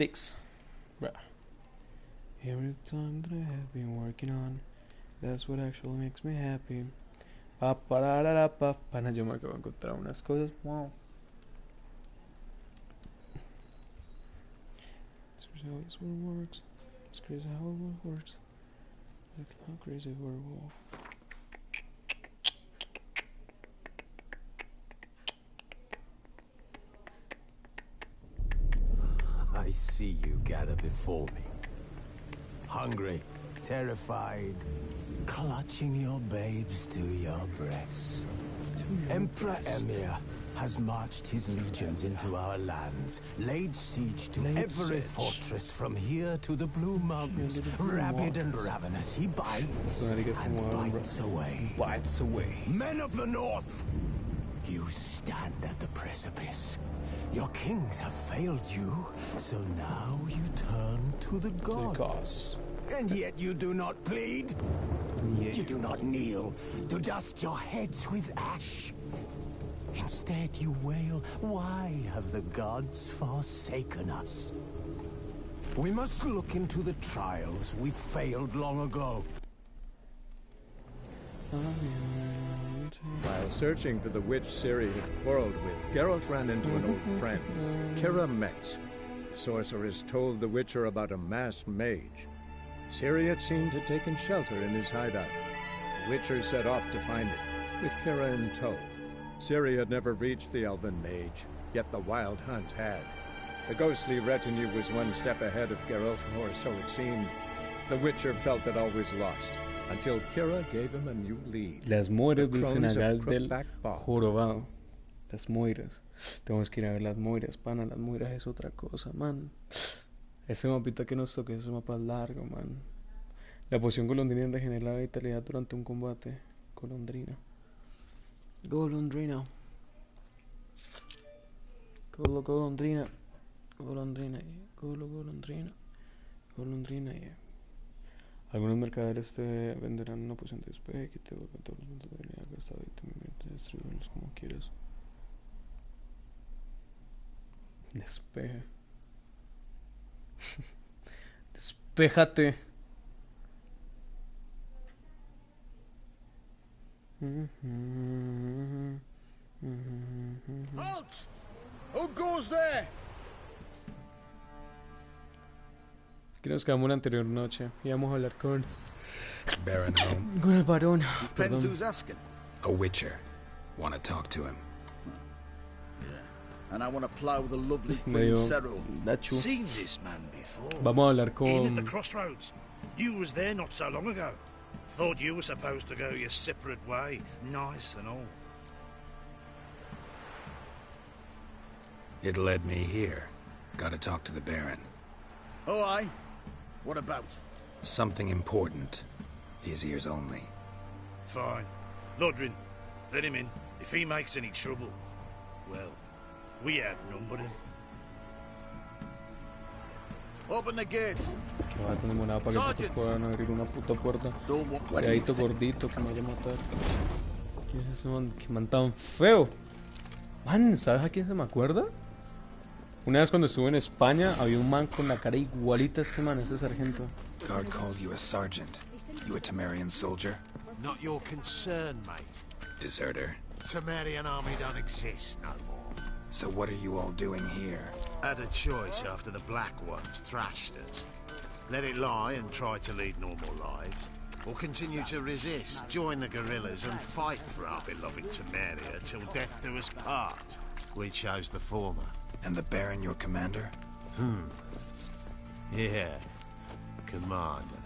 Dicks. Bruh. Every time that I have been working on, that's what actually makes me happy. Pa pararara pa. Pana, yo me acabo de encontrar unas cosas. Wow. It's crazy how this world works. It's crazy how it works. Like how crazy werewolf. I see you gather before me. Hungry, terrified, clutching your babes to your breast. Emperor Emir has marched his legions into our lands, laid siege to every fortress from here to the Blue Mountains. Rabid and ravenous, he bites and bites away. Bites away. Men of the North, you stand at the precipice. Your kings have failed you, so now you turn to the gods. And yet you do not plead. Yeah. You do not kneel to dust your heads with ash. Instead you wail, why have the gods forsaken us? We must look into the trials we failed long ago. While searching for the witch Ciri had quarreled with, Geralt ran into an old friend, Kira Metz. The sorceress told the Witcher about a masked mage. Ciri had seemed to have taken shelter in his hideout. The Witcher set off to find it, with Kira in tow. Ciri had never reached the elven mage, yet the wild hunt had. The ghostly retinue was one step ahead of Geralt, or so it seemed. The Witcher felt that all was lost, until Kira gave him a new lead. Las moiras del Crones of Senegal del Crookback Bog. jorobado. Las moiras. Tenemos que ir a ver las moiras, pana. Las moiras es otra cosa, man. Ese mapita que nos toque, ese mapa es largo, man. La poción golondrina regenera la vitalidad durante un combate. Golondrina. Golondrina. Golondrina. Golondrina. Golondrina. Golondrina, yeah. Algunos mercaderes te venderán una poción de despeje que te devuelven todos los puntos de habilidad gastados y también te distribuirlos como quieras. Despeje. Despéjate. Halt! Who goes there? Aquí nos quedamos la anterior noche. Íbamos a hablar con Baron home? el varón. Depends Perdón. who's asking. A witcher. Want to talk to him? And I want to plow the lovely Medio Queen Cyril. dachu. Seen this man before. Vamos a hablar In at con the crossroads. You was there not so long ago. Thought you were supposed to go your separate way, nice and all. It led me here. Gotta talk to the Baron. Oh, aye? What about? Something important. His ears only. Fine. Lodrin, let him in. If he makes any trouble, well, we outnumbered him. Open the gate. que va a tener moneda para que putos puedan abrir una puta puerta. Don't want... Cuidadito gordito que me vaya a matar. ¿Quién es ese man? ¿Qué man tan feo? Man, ¿sabes a quién se me acuerda? Una vez cuando estuve en España había un man con la cara igualita a este man, ese sargento. Guard calls you a sergeant. You a Temerian soldier? Not your concern, mate. Deserter. Temerian army don't exist no more. So what are you all doing here? Had a choice after the Black Ones thrashed us. Let it lie and try to lead normal lives, or continue to resist, join the guerrillas and fight for our beloved Temeria till death do us part. We chose the former. And the Baron your commander? Yeah, commander.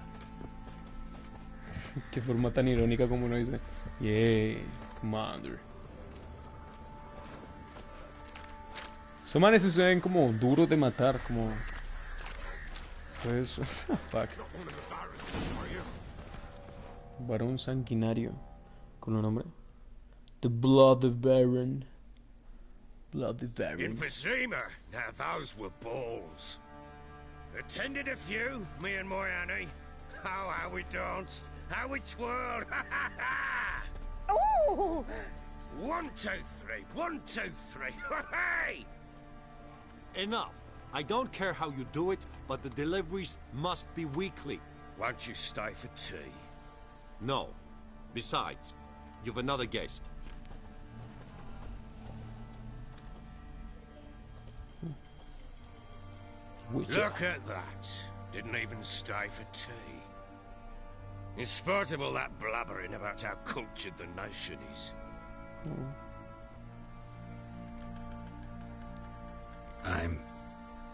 Qué forma tan irónica como uno dice. Yeah, commander. Esos manes se ven como duros de matar, como... Pues... Fuck. Varón sanguinario. ¿Con un nombre? The Blood of Baron. Blood of Baron. Emphysema. Now those were balls. Attended a few, me and my Annie. Oh, how we danced, how we twirled. Ooh! 1, 2, 3, 1, 2, 3. Hey! Enough. I don't care how you do it, but the deliveries must be weekly. Won't you stay for tea? No. Besides, you've another guest. Look at that. Didn't even stay for tea. In spite of all that blabbering about how cultured the nation is.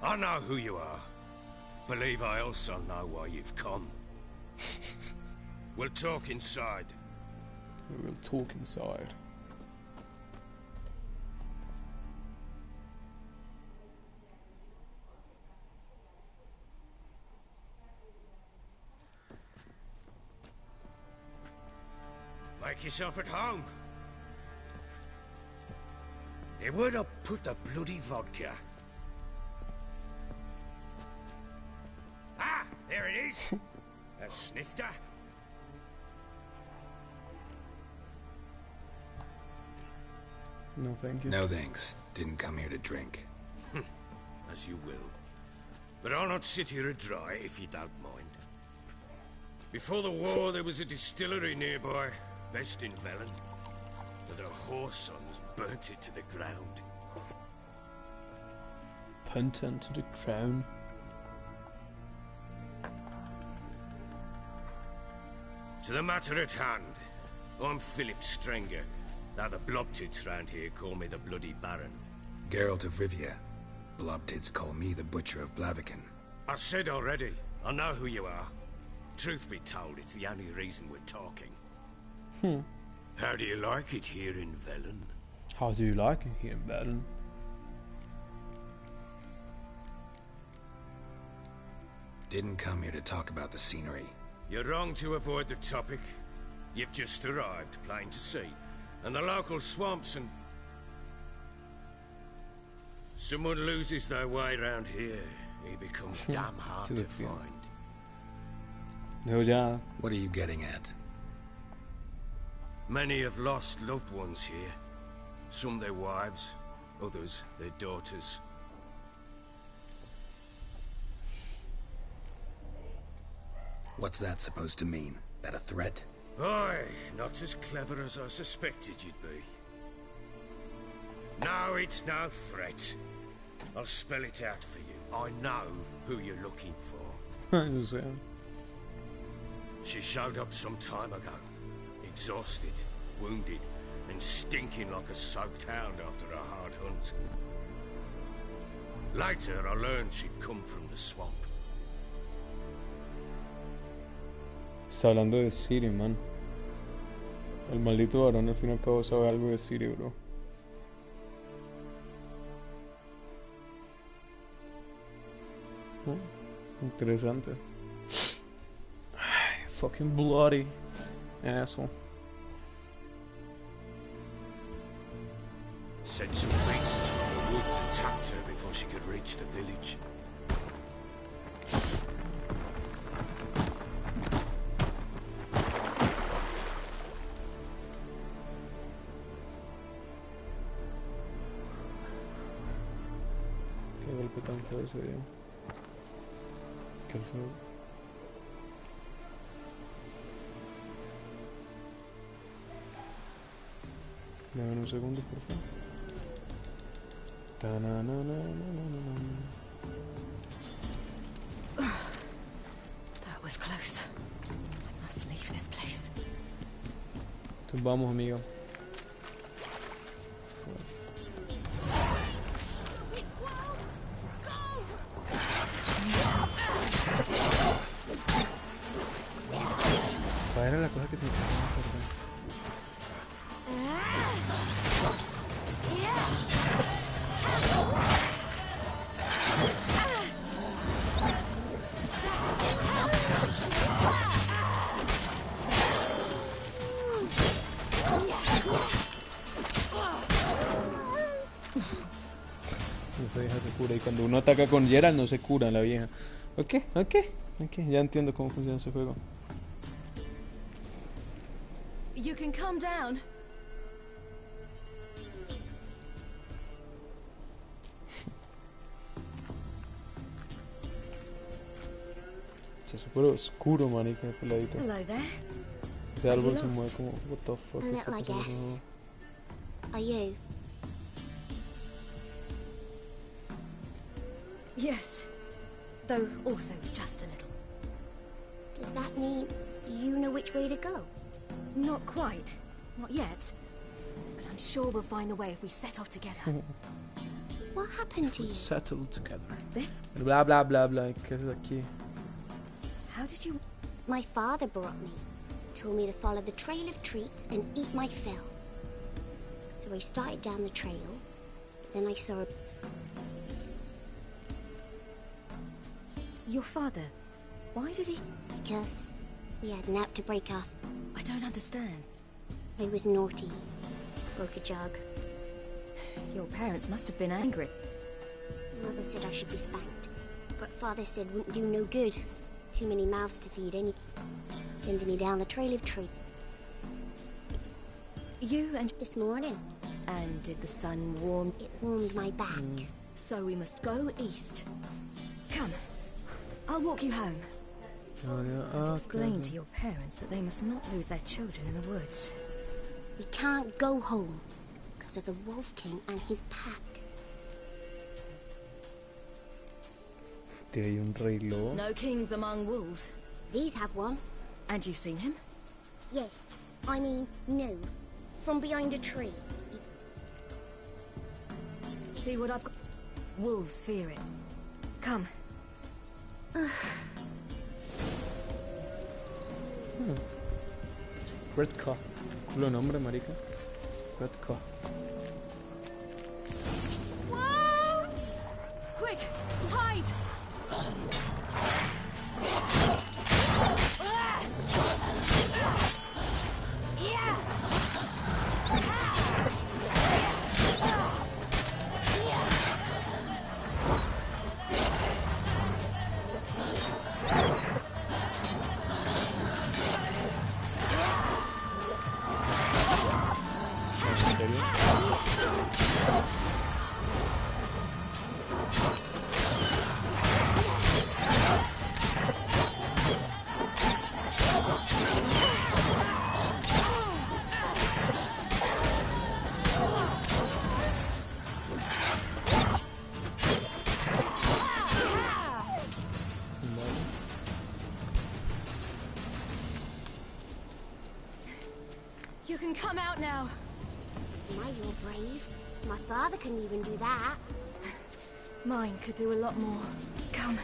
I know who you are. Believe I also know why you've come. We'll talk inside. We'll talk inside. Make yourself at home. Hey, where'd I put the bloody vodka? Ah, there it is. A snifter. No, thank you. No thanks. Didn't come here to drink. As you will. But I'll not sit here dry if you don't mind. Before the war, there was a distillery nearby, best in Velen. But a whore sons burnt it to the ground. Punten to the crown. To the matter at hand, I'm Philip Strenger. Now the Blobtits round here call me the Bloody Baron. Geralt of Rivia. Blobtits call me the Butcher of Blaviken. I said already, I know who you are. Truth be told, it's the only reason we're talking. How do you like it here in Velen? How do you like it here in Velen? Didn't come here to talk about the scenery. You're wrong to avoid the topic. You've just arrived, plain to see. And the local swamps and... Someone loses their way round here, he becomes damn hard to find. No, yeah. What are you getting at? Many have lost loved ones here. Some their wives, others their daughters. What's that supposed to mean? That a threat? Aye, not as clever as I suspected you'd be. No, it's no threat. I'll spell it out for you. I know who you're looking for. I understand. She showed up some time ago. Exhausted, wounded, and stinking like a soaked hound after a hard hunt. Later, I learned she'd come from the swamp. Está hablando de Ciri, man. El maldito varón al fin y al cabo sabe algo de Ciri, bro. Interesante. Ay, fucking bloody asshole. Said some beasts from the woods attacked her before she could reach the village. Qué golpe tan feo ese día. Qué feo. Dame un segundo, por favor. That was close. I must leave this place. Entonces vamos, amigo. ¿Cuál era la cosa que te quedaba acordar? Esa vieja se cura y cuando uno ataca con Geralt no se cura la vieja. Ok, ya entiendo cómo funciona ese juego. You can calm down. Está súper oscuro, manica, peladito. Hello there. Ese árbol se lost? mueve como, what the fuck A está little, I pasando? guess. Are you? Yes. Though also just a little. Does that mean you know which way to go? Not quite. Not yet. But I'm sure we'll find the way if we set off together. What happened to you? Settled together. Eh? Bla bla bla bla. ¿Qué es aquí? How did you... My father brought me. Told me to follow the trail of treats and eat my fill. So I started down the trail. Then I saw a... Your father, why did he... Because we had an out to break off. I don't understand. I was naughty. Broke a jug. Your parents must have been angry. Mother said I should be spanked. But father said wouldn't do no good. Too many mouths to feed any... Sending me down the trail of treats. You and... This morning. And did the sun warm... It warmed my back. So we must go east. Come. I'll walk you home. And explain to your parents that they must not lose their children in the woods. We can't go home. Because of the Wolf King and his pack. Hay un rey lobo. No kings among wolves. These have one. And you've seen him? Yes. I mean, no. From behind a tree. See what I've got? Wolves fear it. Come. Red Claw. Culo nombre, marica. Red Claw. Wolves! Quick! Hide! You can come out now. My, you're brave. My father couldn't even do that. Mine could do a lot more. Come.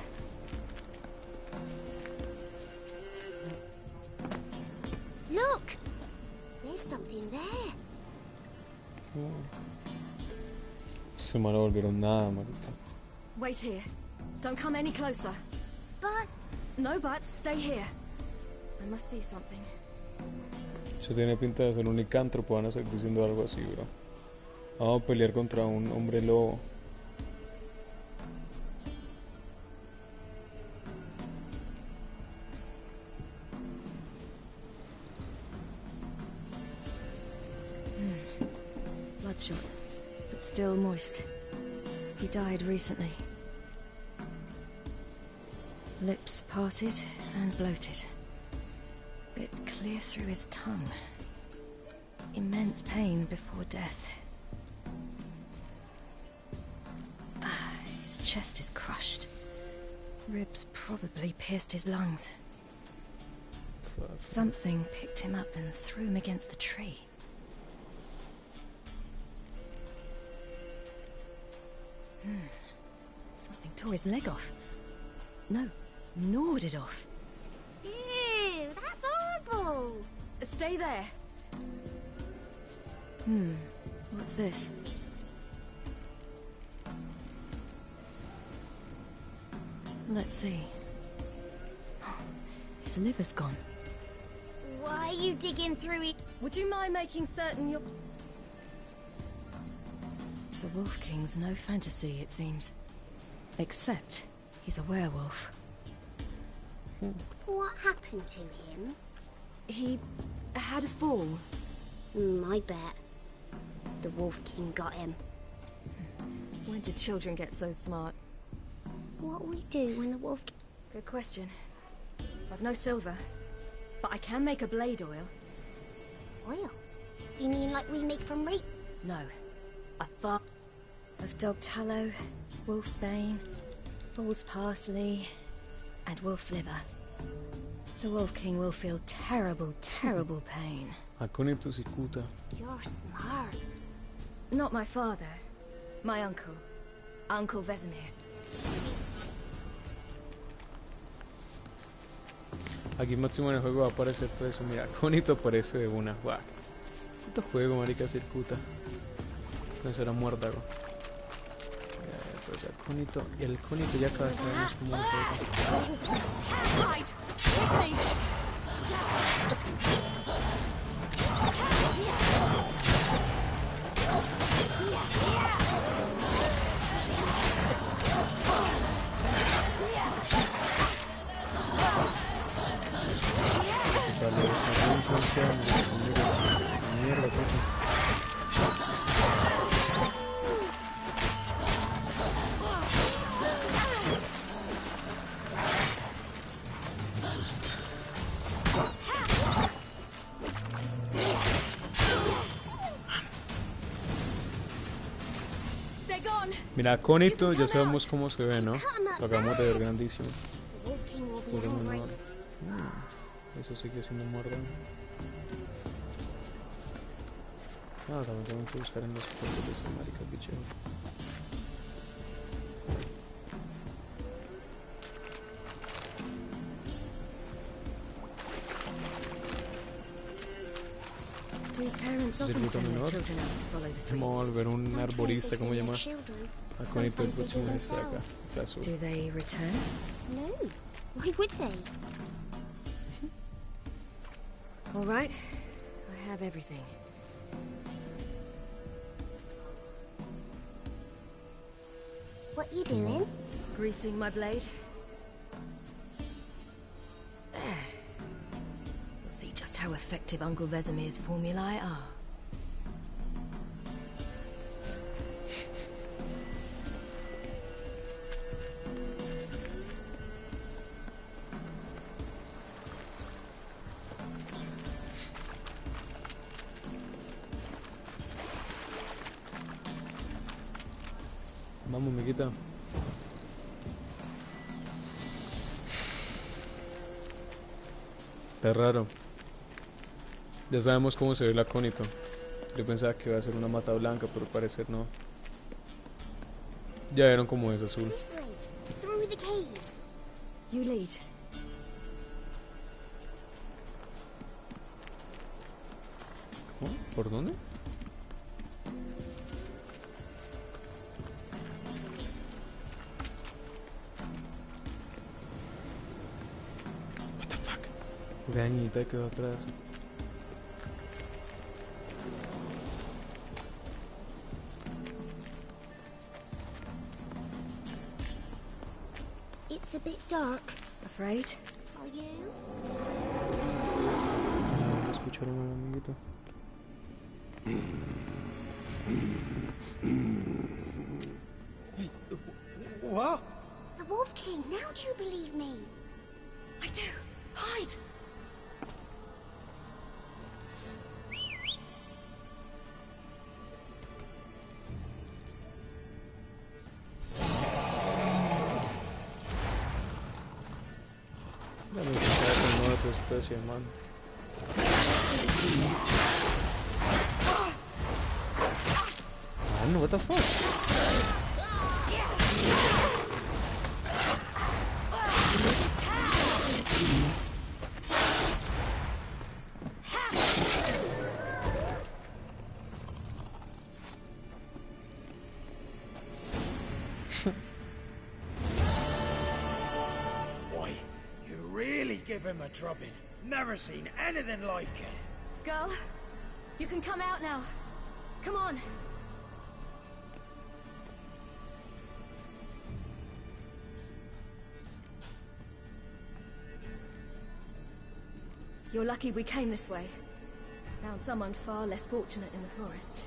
Look! There's something there. Se me volvieron nada, marica. Wait here. Don't come any closer. But... No buts. Stay here. I must see something. Eso tiene pinta de ser un licántropo, van a seguir diciendo algo así, bro. Vamos a pelear contra un hombre lobo. Bloodshot, but still moist. He died recently. Lips parted and bloated. Bit clear through his tongue. Immense pain before death. His chest is crushed. Ribs probably pierced his lungs. Something picked him up and threw him against the tree. Something tore his leg off. No, gnawed it off. Ew, that's horrible! Stay there. What's this? Let's see. His liver's gone. Why are you digging through it? Would you mind making certain you're... The Wolf King's no fantasy, it seems. Except he's a werewolf. What happened to him? He had a fall. I bet. The Wolf King got him. When did children get so smart? What we do when the Wolf... Good question. I've no silver, but I can make a blade oil. Oil? You mean like we make from rape? No. A far of dog tallow, wolf's bane, fool's parsley, and wolf's liver. The Wolf King will feel terrible, terrible pain. Acónito cicuta. You're smart. Not my father. My uncle. Uncle Vesemir. Aquí máximo en el juego va a aparecer todo eso. Mira, Acónito aparece de una. Guau. Puto juego, marica, circuta. Entonces era muérdago. Entonces Acónito. Y el Acónito ya cada vez sabemos cómo lo juega. Mierda, mira, Acónito, ya sabemos cómo se ve, ¿no? Lo acabamos de ver grandísimo. Eso sigue siendo muerto. Ah, también tengo que buscar en los fotos de esa marica, qué chévere. Circuito menor. Vamos a volver un arborista, ¿cómo se llama? Acónito el próximo es acá. Caso. Do they return? No. Why would they? All right. I have everything. What you doing? Greasing my blade. There. We'll see just how effective Uncle Vesemir's formulae are. Vamos, amiguita. Está raro. Ya sabemos cómo se ve el Acónito. Yo pensaba que iba a ser una mata blanca, pero al parecer no. Ya vieron cómo es azul. This way. Through the cave. You lead. ¿Oh? ¿Por dónde? Grañita quedó atrás. It's a bit dark. Afraid? Are you? No escucharon al amiguito. What? The Wolf King. Now do you believe me? I do. Hide! Ya me escuchaba con nueva tu especie, man. Man, what the fuck? Why, you really give him a drubbing. Never seen anything like it. Girl, you can come out now. Come on. You're lucky we came this way. Found someone far less fortunate in the forest.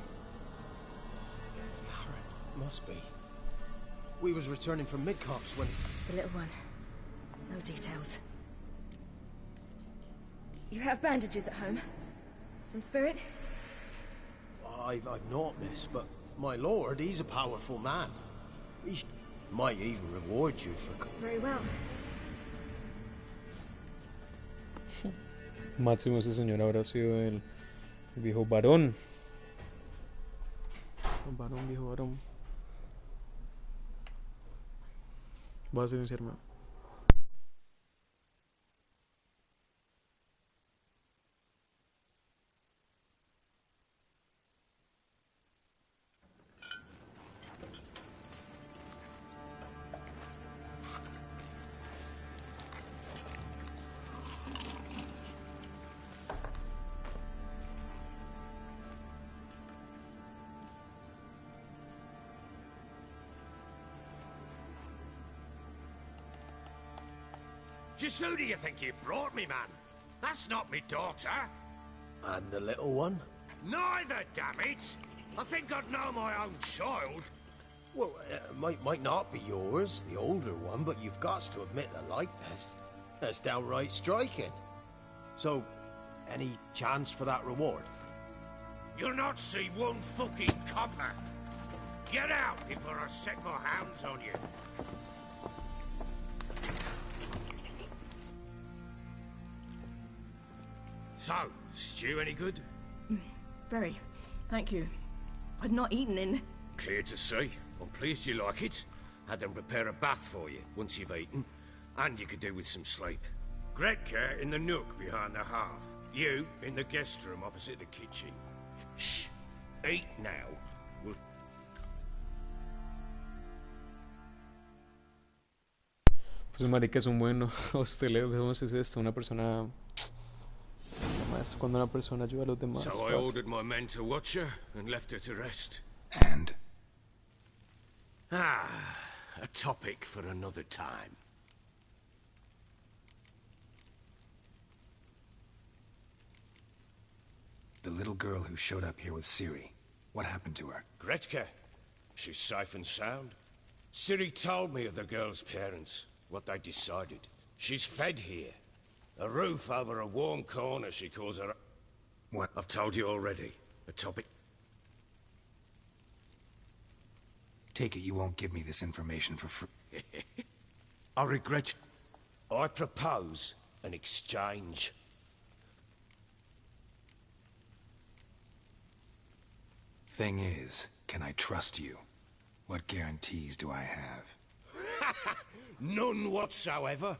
Aaron, must be. We was returning from Midcops when... The little one. No details. You have bandages at home? Some spirit? I've not, miss, but my lord, he's a powerful man. He might even reward you for... Very well. Máximo ese señor habrá sido el viejo varón. Varón, viejo varón. Voy a silenciarme. Just who do you think you brought me, man? That's not me daughter. And the little one? Neither, damn it! I think I'd know my own child. Well, might not be yours, the older one, but you've got to admit the likeness. That's downright striking. So, any chance for that reward? You'll not see one fucking copper. Get out before I set my hounds on you. So, stew any good? Very. Thank you. I'd not eaten in... Clear to see. I'm pleased you like it. Had them prepare a bath for you once you've eaten. And you could do with some sleep. Gretka in the nook behind the hearth. You in the guest room opposite the kitchen. Shh. Eat now. We'll... Pues marica es un buen hostelero. ¿Cómo es esto? Una persona... Además, cuando una persona ayuda a los demás. So I ordered my men to watch her and left her to rest. And? Ah, a topic for another time. The little girl who showed up here with Ciri. What happened to her? Gretka. She's safe and sound. Ciri told me of the girl's parents, what they decided. She's fed here. A roof over a warm corner, she calls her... What? I've told you already. A topic... Take it you won't give me this information for free. I regret... I propose an exchange. Thing is, can I trust you? What guarantees do I have? None whatsoever.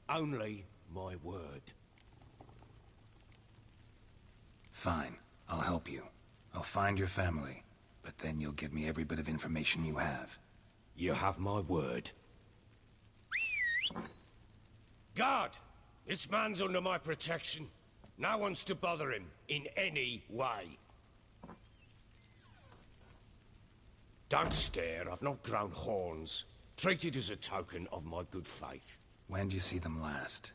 Only my word. Fine. I'll help you. I'll find your family. But then you'll give me every bit of information you have. You have my word. Guard! This man's under my protection. No one's to bother him in any way. Don't stare, I've not grown horns. Treat it as a token of my good faith. When do you see them last?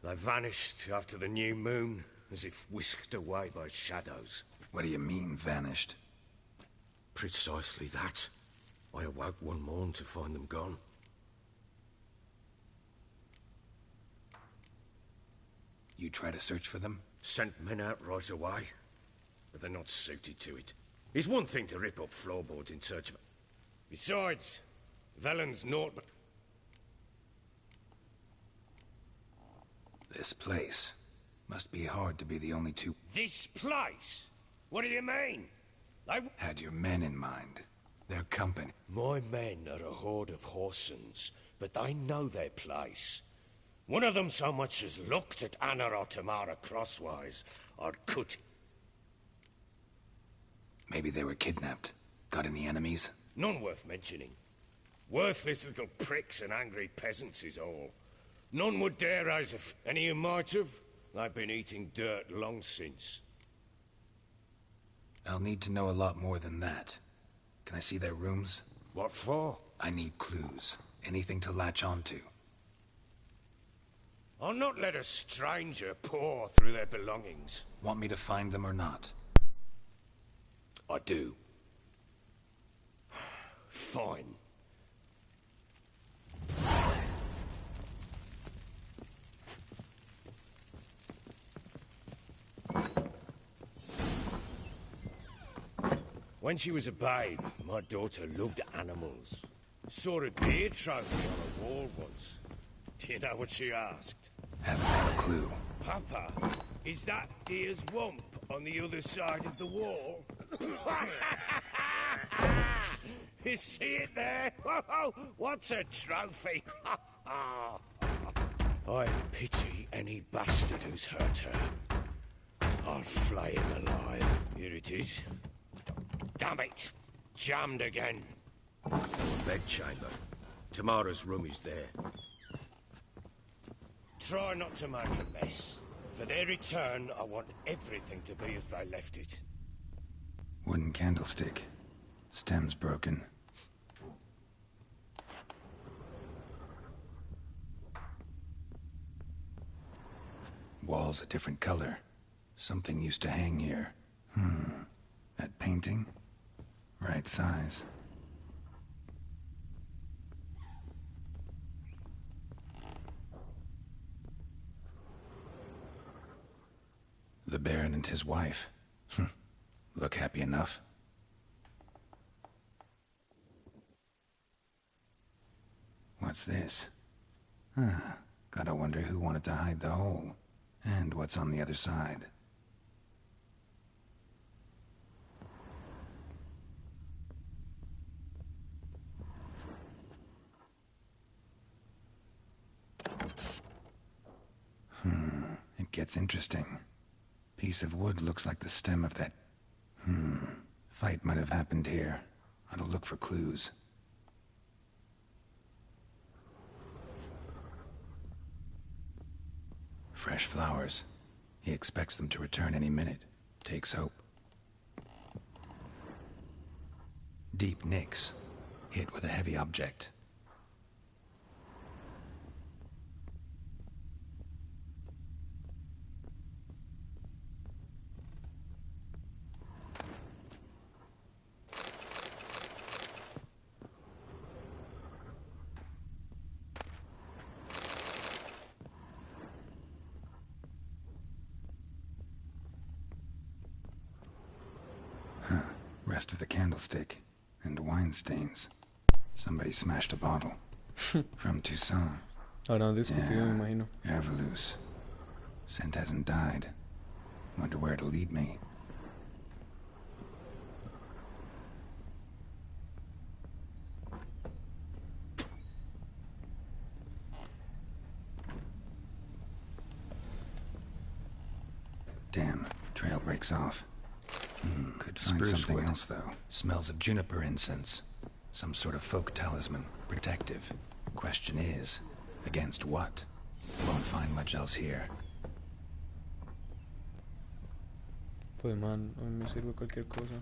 They vanished after the new moon, as if whisked away by shadows. What do you mean, vanished? Precisely that. I awoke one morn to find them gone. You try to search for them? Sent men out right away, but they're not suited to it. It's one thing to rip up floorboards in search of... Besides, Velen's naught but... This place. Must be hard to be the only two... This place? What do you mean? They... Had your men in mind. Their company. My men are a horde of Horsons, but they know their place. One of them so much as looked at Anna or Tamara crosswise, I'd cut... Maybe they were kidnapped. Got any enemies? None worth mentioning. Worthless little pricks and angry peasants is all. None would dare raise a... Any who might have, they've been eating dirt long since. I'll need to know a lot more than that. Can I see their rooms? What for? I need clues. Anything to latch onto. I'll not let a stranger pore through their belongings. Want me to find them or not? I do. Fine. When she was a babe, my daughter loved animals. Saw a deer trophy on a wall once. Do you know what she asked? Haven't got a clue. Papa, is that deer's wump on the other side of the wall? You see it there? What's a trophy? I pity any bastard who's hurt her. I'll flay him alive. Here it is. Damn it! Jammed again. Bedchamber. Tamara's room is there. Try not to make a mess. For their return, I want everything to be as they left it. Wooden candlestick. Stem's broken. Wall's a different color. Something used to hang here. That painting? Right size. The Baron and his wife. Look happy enough. What's this? Gotta wonder who wanted to hide the hole. And what's on the other side. It gets interesting. Piece of wood looks like the stem of that... Fight might have happened here. I'll look for clues. Fresh flowers. He expects them to return any minute. Takes hope. Deep nicks. Hit with a heavy object. Rest of the candlestick, and wine stains. Somebody smashed a bottle. From Toussaint. Habrán discutido, me imagino. Ervelus. Scent hasn't died. Wonder where it'll lead me. Damn, trail breaks off. Could find Spruce something wood. else, though. Smells of juniper incense. Some sort of folk talisman. Protective. Question is, against what? Won't find much else here. Pues man, a mí me sirve cualquier cosa.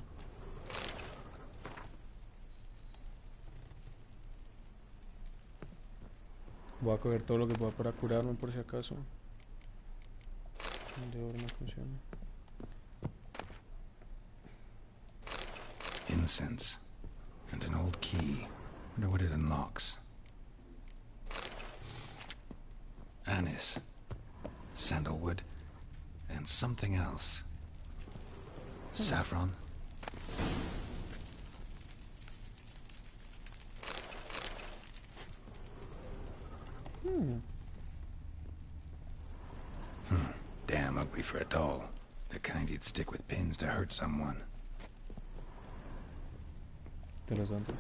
Voy a coger todo lo que pueda para curarme por si acaso. De oro no funciona. Incense. And an old key. Wonder what it unlocks. Anise. Sandalwood. And something else. Saffron. Damn ugly for a doll. The kind you'd stick with pins to hurt someone. Interesante.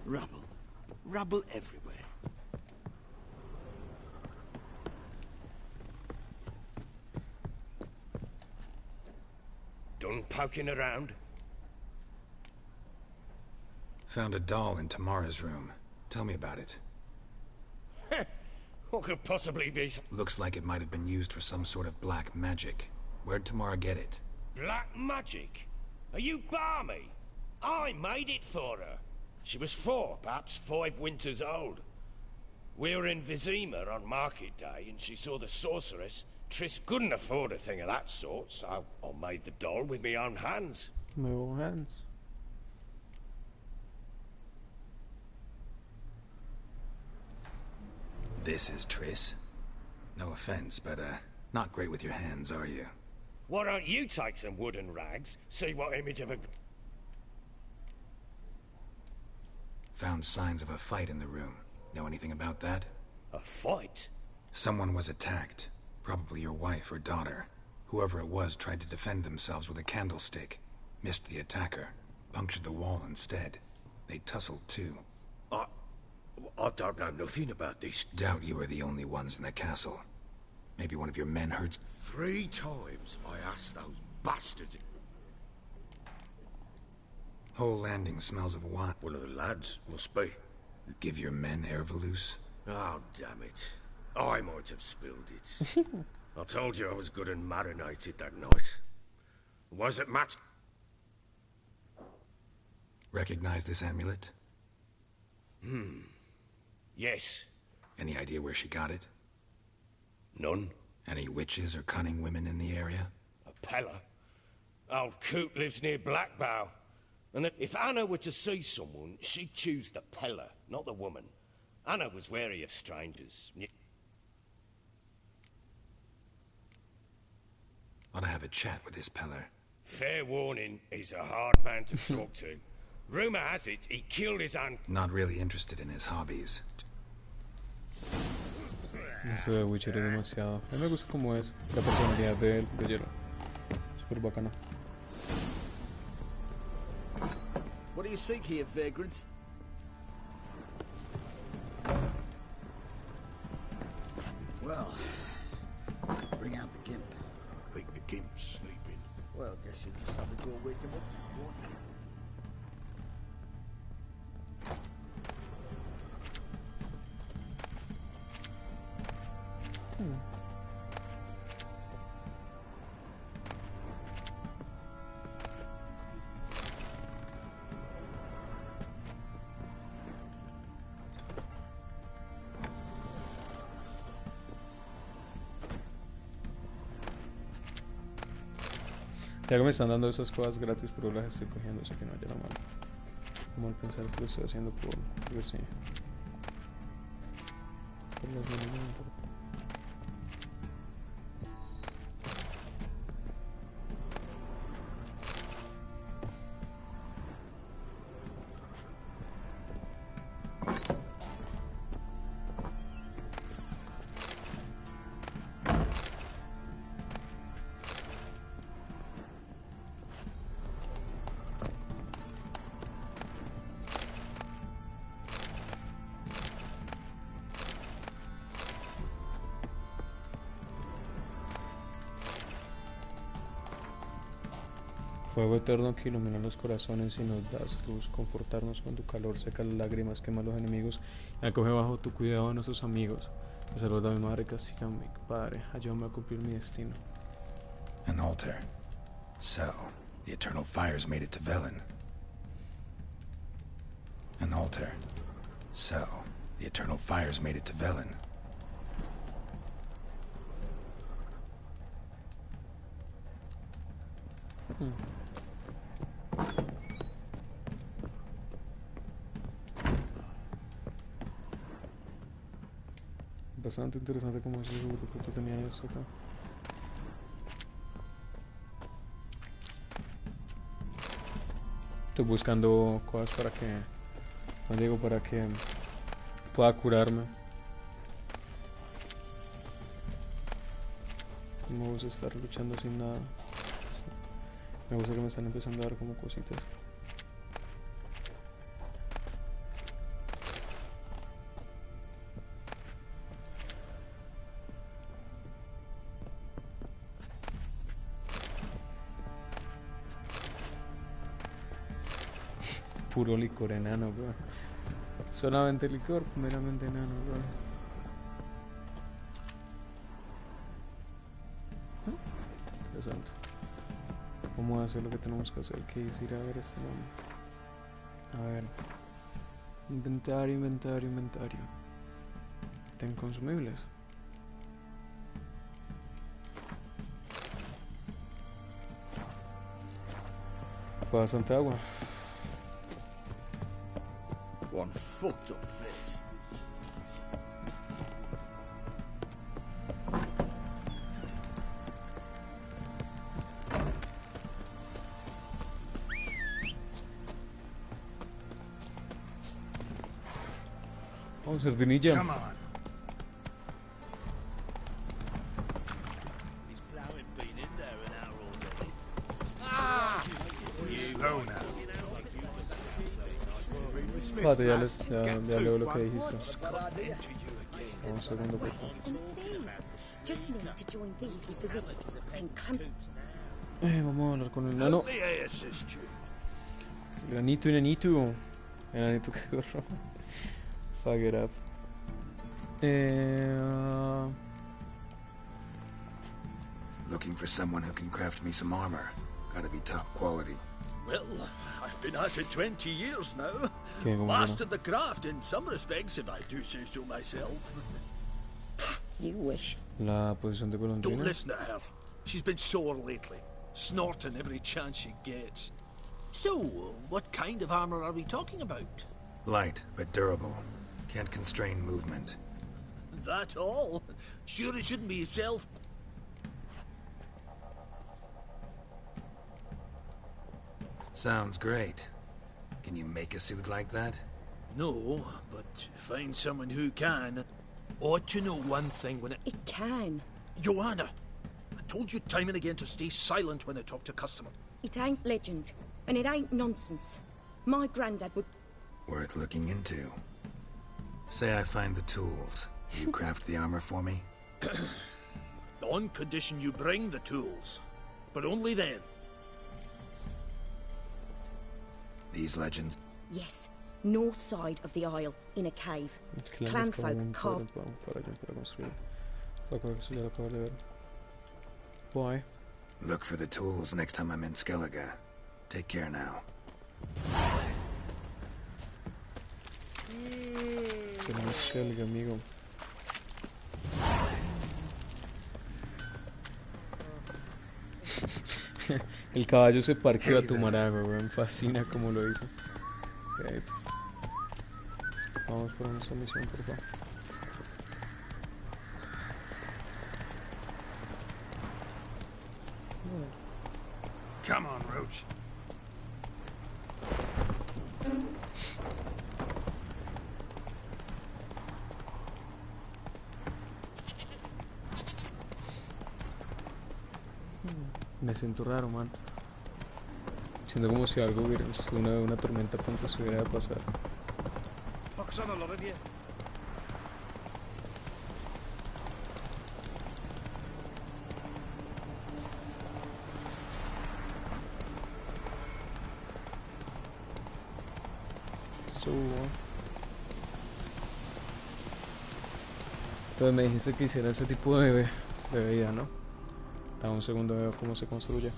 Rubble. Rubble everywhere. Done poking around? Found a doll in Tamara's room. Tell me about it. What could possibly be... Looks like it might have been used for some sort of black magic. Where'd Tamara get it? Black magic? Are you balmy? I made it for her. She was 4, perhaps 5 winters old. We were in Vizima on market day, and she saw the sorceress Triss couldn't afford a thing of that sort, so I made the doll with my own hands. My own hands. This is Triss. No offense, but, not great with your hands, are you? Why don't you take some wooden rags, see what image of a... Found signs of a fight in the room. Know anything about that? A fight? Someone was attacked. Probably your wife or daughter. Whoever it was tried to defend themselves with a candlestick. Missed the attacker. Punctured the wall instead. They tussled too. I don't know nothing about this. Doubt you were the only ones in the castle. Maybe one of your men heard... 3 times I asked those bastards. Whole landing smells of what? One of the lads, must be. Give your men air Valus? Oh, damn it. I might have spilled it. I told you I was good and marinated that night. Was it Matt? Recognize this amulet? Yes. Any idea where she got it? None. Any witches or cunning women in the area? A Pella? Old Coot lives near Blackbow. And that if Anna were to see someone, she'd choose the Pella, not the woman. Anna was wary of strangers. Ought to have a chat with this Peller. Fair warning, he's a hard man to talk to. Rumor has it, he killed his aunt. Not really interested in his hobbies. Este de Witcher es demasiado. A mí me gusta como es la personalidad de Hielo. Súper bacana. What do you seek here, vagrant? Well, bring out the gimp. Think the gimp's sleeping. Well, guess you'll just have to go wake him up, won't you? Ya que me están dando esas cosas gratis, pero las estoy cogiendo, así que no haya la mano. Como al pensar que lo estoy haciendo porque sí. Por las manos no me importa. Fuego eterno que ilumina los corazones y nos das luz, confortarnos con tu calor, seca las lágrimas, quema a los enemigos, y acoge bajo tu cuidado a nuestros amigos. Te saluda mi madre, castiga a mi padre, ayúdame a cumplir mi destino. An altar. So, the eternal fires made it to Velen. An altar. So, the eternal fires made it to Velen. Bastante interesante como ese seguro que tenía esto acá. Estoy buscando cosas para que, como digo, para que pueda curarme. No me gusta estar luchando sin nada. Me gusta que me están empezando a dar como cositas. Puro licor enano, bro. Solamente licor, meramente enano, bro. Interesante. ¿Cómo hacer lo que tenemos que hacer? Que es ir a ver este nombre. A ver. Inventario, inventario, inventario. Ten consumibles. fue bastante agua. One fucked up face. Vamos, sardinilla. Come on. Slow now. Espérate, ya leo lo que dijiste. Un segundo, por favor. And see. Just need to join these with the rivets and clamp. Vamos a hablar con el nano. El enanito. El enanito que corro. Fuck it up. Looking for someone who can craft me some armor. Gotta be top quality. Well, I've been at it 20 years now. ¿Qué, cómo Mastered the craft in some respects, if I do say so myself. You wish. La posición de Don't golondrina. listen to her. She's been sore lately, snorting every chance she gets. So, what kind of armor are we talking about? Light, but durable. Can't constrain movement. That all? Sure it shouldn't be yourself. Sounds great. Can you make a suit like that? No, but find someone who can. Ought to know one thing when it... It can. Joanna! I told you time and again to stay silent when I talk to customer. It ain't legend, and it ain't nonsense. My granddad would... Worth looking into. Say I find the tools. You craft the armor for me? On condition you bring the tools. But only then. These legends? Yes. North side of the isle, in a cave. Clan folk carved... Why? Look for the tools next time I'm in Skellige. Take care now. Tenemos Skellige, amigo. El caballo se parqueó a tu marago, weón. Me fascina como lo hizo. Okay. Vamos por nuestra misión, por favor. Come on, Roach. Me siento raro, man. Siento como si algo hubiera... Una tormenta a punto se hubiera de pasar. Fuck's on a lot of you. Entonces me dijiste que hiciera ese tipo de bebida, ¿no? Dame un segundo, veo cómo se construye.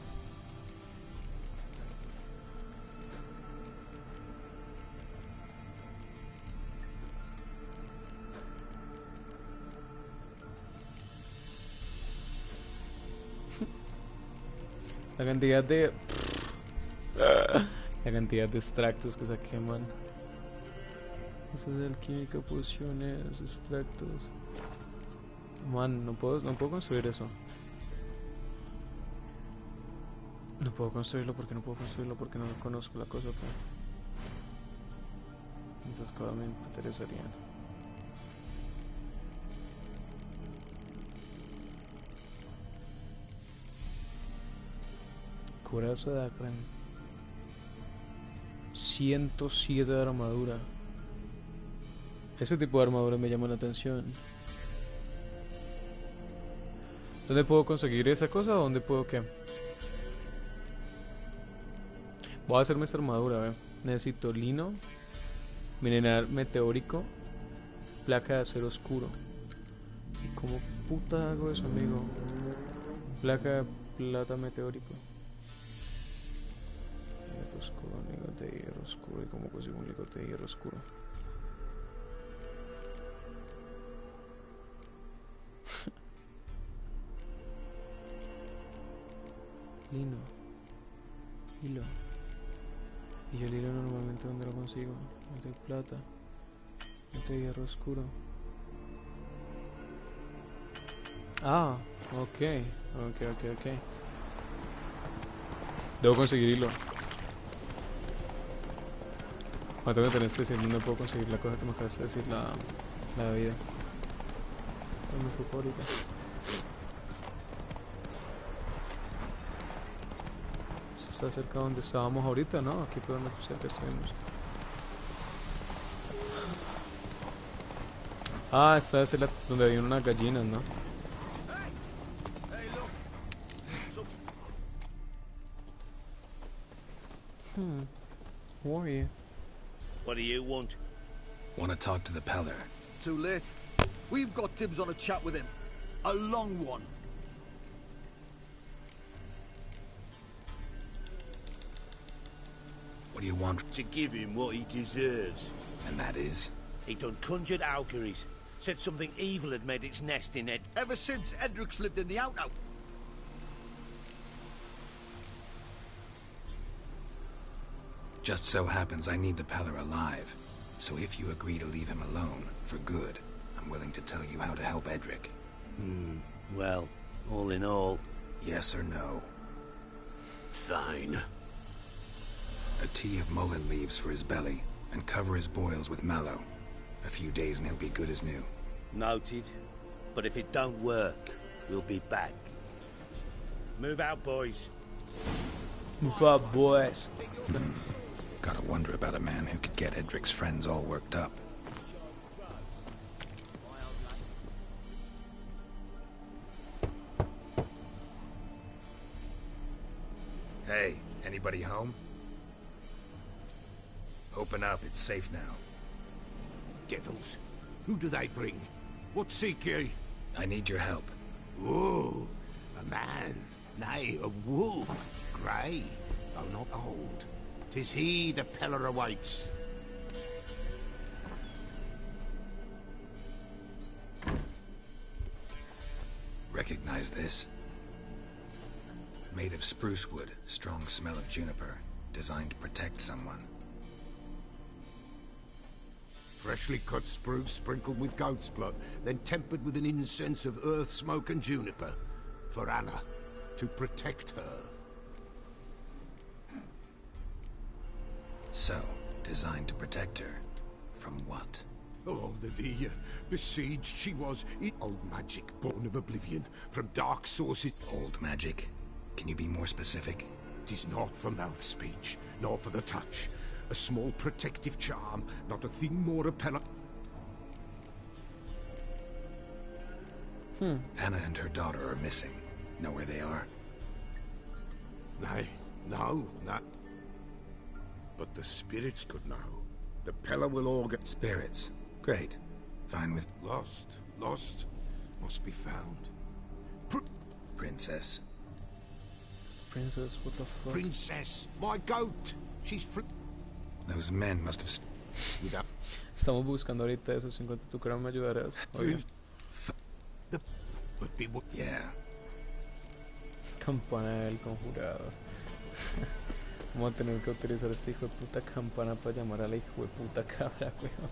La cantidad de... La cantidad de extractos que saqué, man. Cosas de alquímica, pociones, extractos. Man, no puedo construir eso. No puedo construirlo porque no conozco la cosa, pero... Esas cosas me interesarían. Coraza de Akran. 107 de armadura. Ese tipo de armadura me llama la atención. ¿Dónde puedo conseguir esa cosa o dónde puedo qué? Voy a hacerme esta armadura, necesito lino, mineral meteórico, placa de acero oscuro. ¿Y cómo puta hago eso, amigo? Placa de plata meteórico. Hierro oscuro, lingote de hierro oscuro. ¿Y cómo consigo un lingote de hierro oscuro? Lino. Hilo. Y yo el hilo normalmente ¿dónde lo consigo? No de plata. No de hierro oscuro. Ah, ok. Debo conseguir hilo. ¿Cuánto me tenés que decir? ¿Dónde puedo conseguir la cosa que me acabas de decir? La bebida. No me ocupo ahorita. Se está cerca de donde estábamos ahorita, ¿no? Aquí fue donde estuvimos. Ah, esta es donde había unas gallinas, ¿no? Who are you? What do you want? Want to talk to the Peller. Too late. We've got dibs on a chat with him. A long one. What do you want? To give him what he deserves. And that is? He done conjured auguries. Said something evil had made its nest in Ed. Ever since Edric's lived in the out-out. Just so happens I need the Peller alive. So if you agree to leave him alone, for good, I'm willing to tell you how to help Edric. Well, all in all... Yes or no? Fine. A tea of mullein leaves for his belly, and cover his boils with mallow. A few days and he'll be good as new. Noted. But if it don't work, we'll be back. Move out, boys. Move out, boys. Gotta wonder about a man who could get Edric's friends all worked up. Hey, anybody home? Open up, it's safe now. Devils. Who do they bring? What seek ye? I need your help. Oh, a man. Nay, a wolf. Grey, though not old. 'Tis he the Peller awaits. Recognize this? Made of spruce wood, strong smell of juniper, designed to protect someone. Freshly cut spruce sprinkled with goat's blood, then tempered with an incense of earth, smoke and juniper. For Anna, to protect her. So, designed to protect her. From what? Oh, the besieged she was. Old magic, born of oblivion, from dark sources. Old magic? Can you be more specific? 'Tis not for mouth speech, nor for the touch. A small protective charm, not a thing more repellent. Anna and her daughter are missing. Know where they are? Nay, no, not. But the spirits could know. The Peller will organ. Spirits. Great. Fine with... Lost. Must be found. Princess. Princess, what the fuck? Princess, my goat. She's Those men must have... Without... Estamos buscando ahorita esos 50. ¿Tú crees me ayudarás? Oye. Yeah. Campana del conjurado. Vamos a tener que utilizar este hijo de puta campana para llamar a la hijo de puta cabra, weón.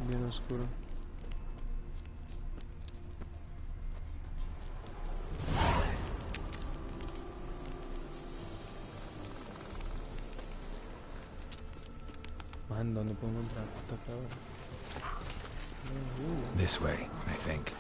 Bien oscuro. Man, ¿dónde puedo encontrar puta cabra? This way, I think.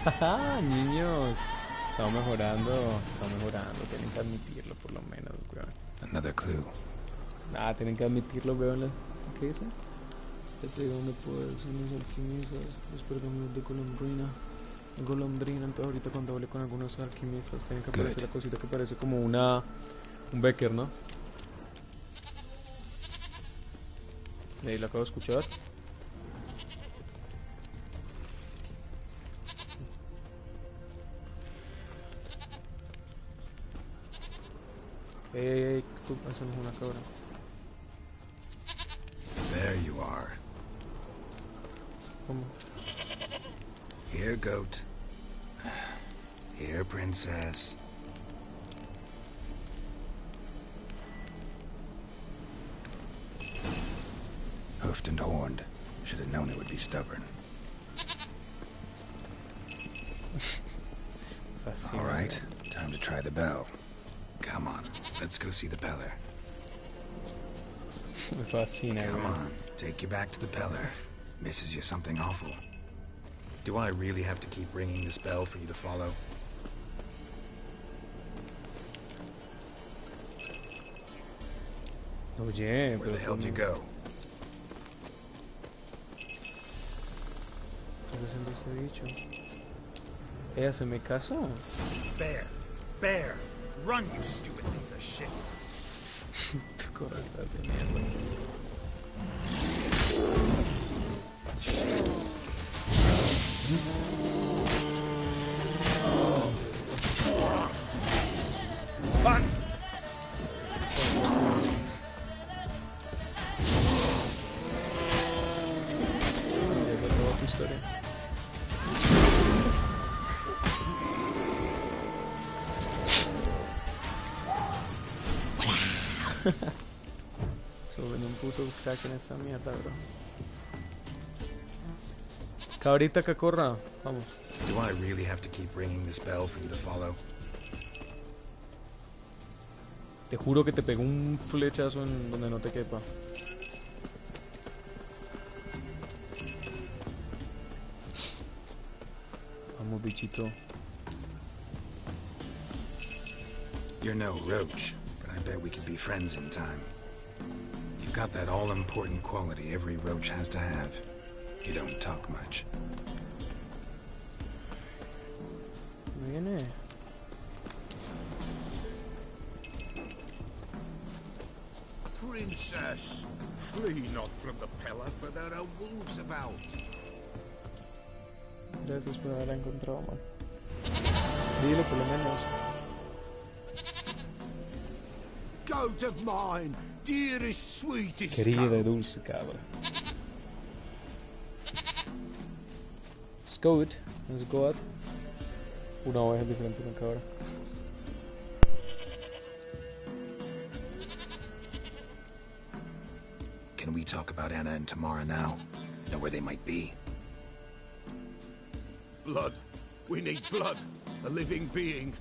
Jaja, niños. Estamos mejorando, tienen que admitirlo por lo menos, weón. Another clue. Nada, tienen que admitirlo, weón. ¿Qué dice? Te digo dónde puedes, son los alquimistas, los pergaminos de Colombrina. golondrina. Entonces ahorita cuando hable con algunos alquimistas tiene que aparecer la cosita que parece como un Becker, ¿no? De ahí lo acabo de escuchar. Ey, eso no es una cabra. There you are. ¿Cómo? Here, goat. Here, princess. Hoofed and horned. Should have known it would be stubborn. All right, time to try the bell. Come on, let's go see the Peller. Come on, take you back to the Peller. Misses you something awful. Do I really have to keep ringing this bell for you to follow? Oye, where the hell did you go? ¿Qué está haciendo este bicho? ¿Ella se me casó? Bear! Run, you stupid piece of shit! Tu corazón de mierda. Run! Esa es toda tu historia. Sobre un puto crack en esta mierda, bro. Cabrita que corra, vamos. Do I really have to keep ringing this bell for you to follow? Te juro que te pego un flechazo en donde no te quepa. Vamos, bichito. You're no roach, but I bet we could be friends in time. You've got that all-important quality every roach has to have. You don't talk much. Viene. Princess, flee not from the Peller, for there are wolves about. Gracias por haberla encontrado, man. Dilo por lo menos. Goat of mine, dearest, sweetest Querida y dulce cabra. Scout, let's go out. Una oveja es diferente a una cabra. Can we talk about Anna and Tamara now? Know where they might be? Blood. We need blood. A living being.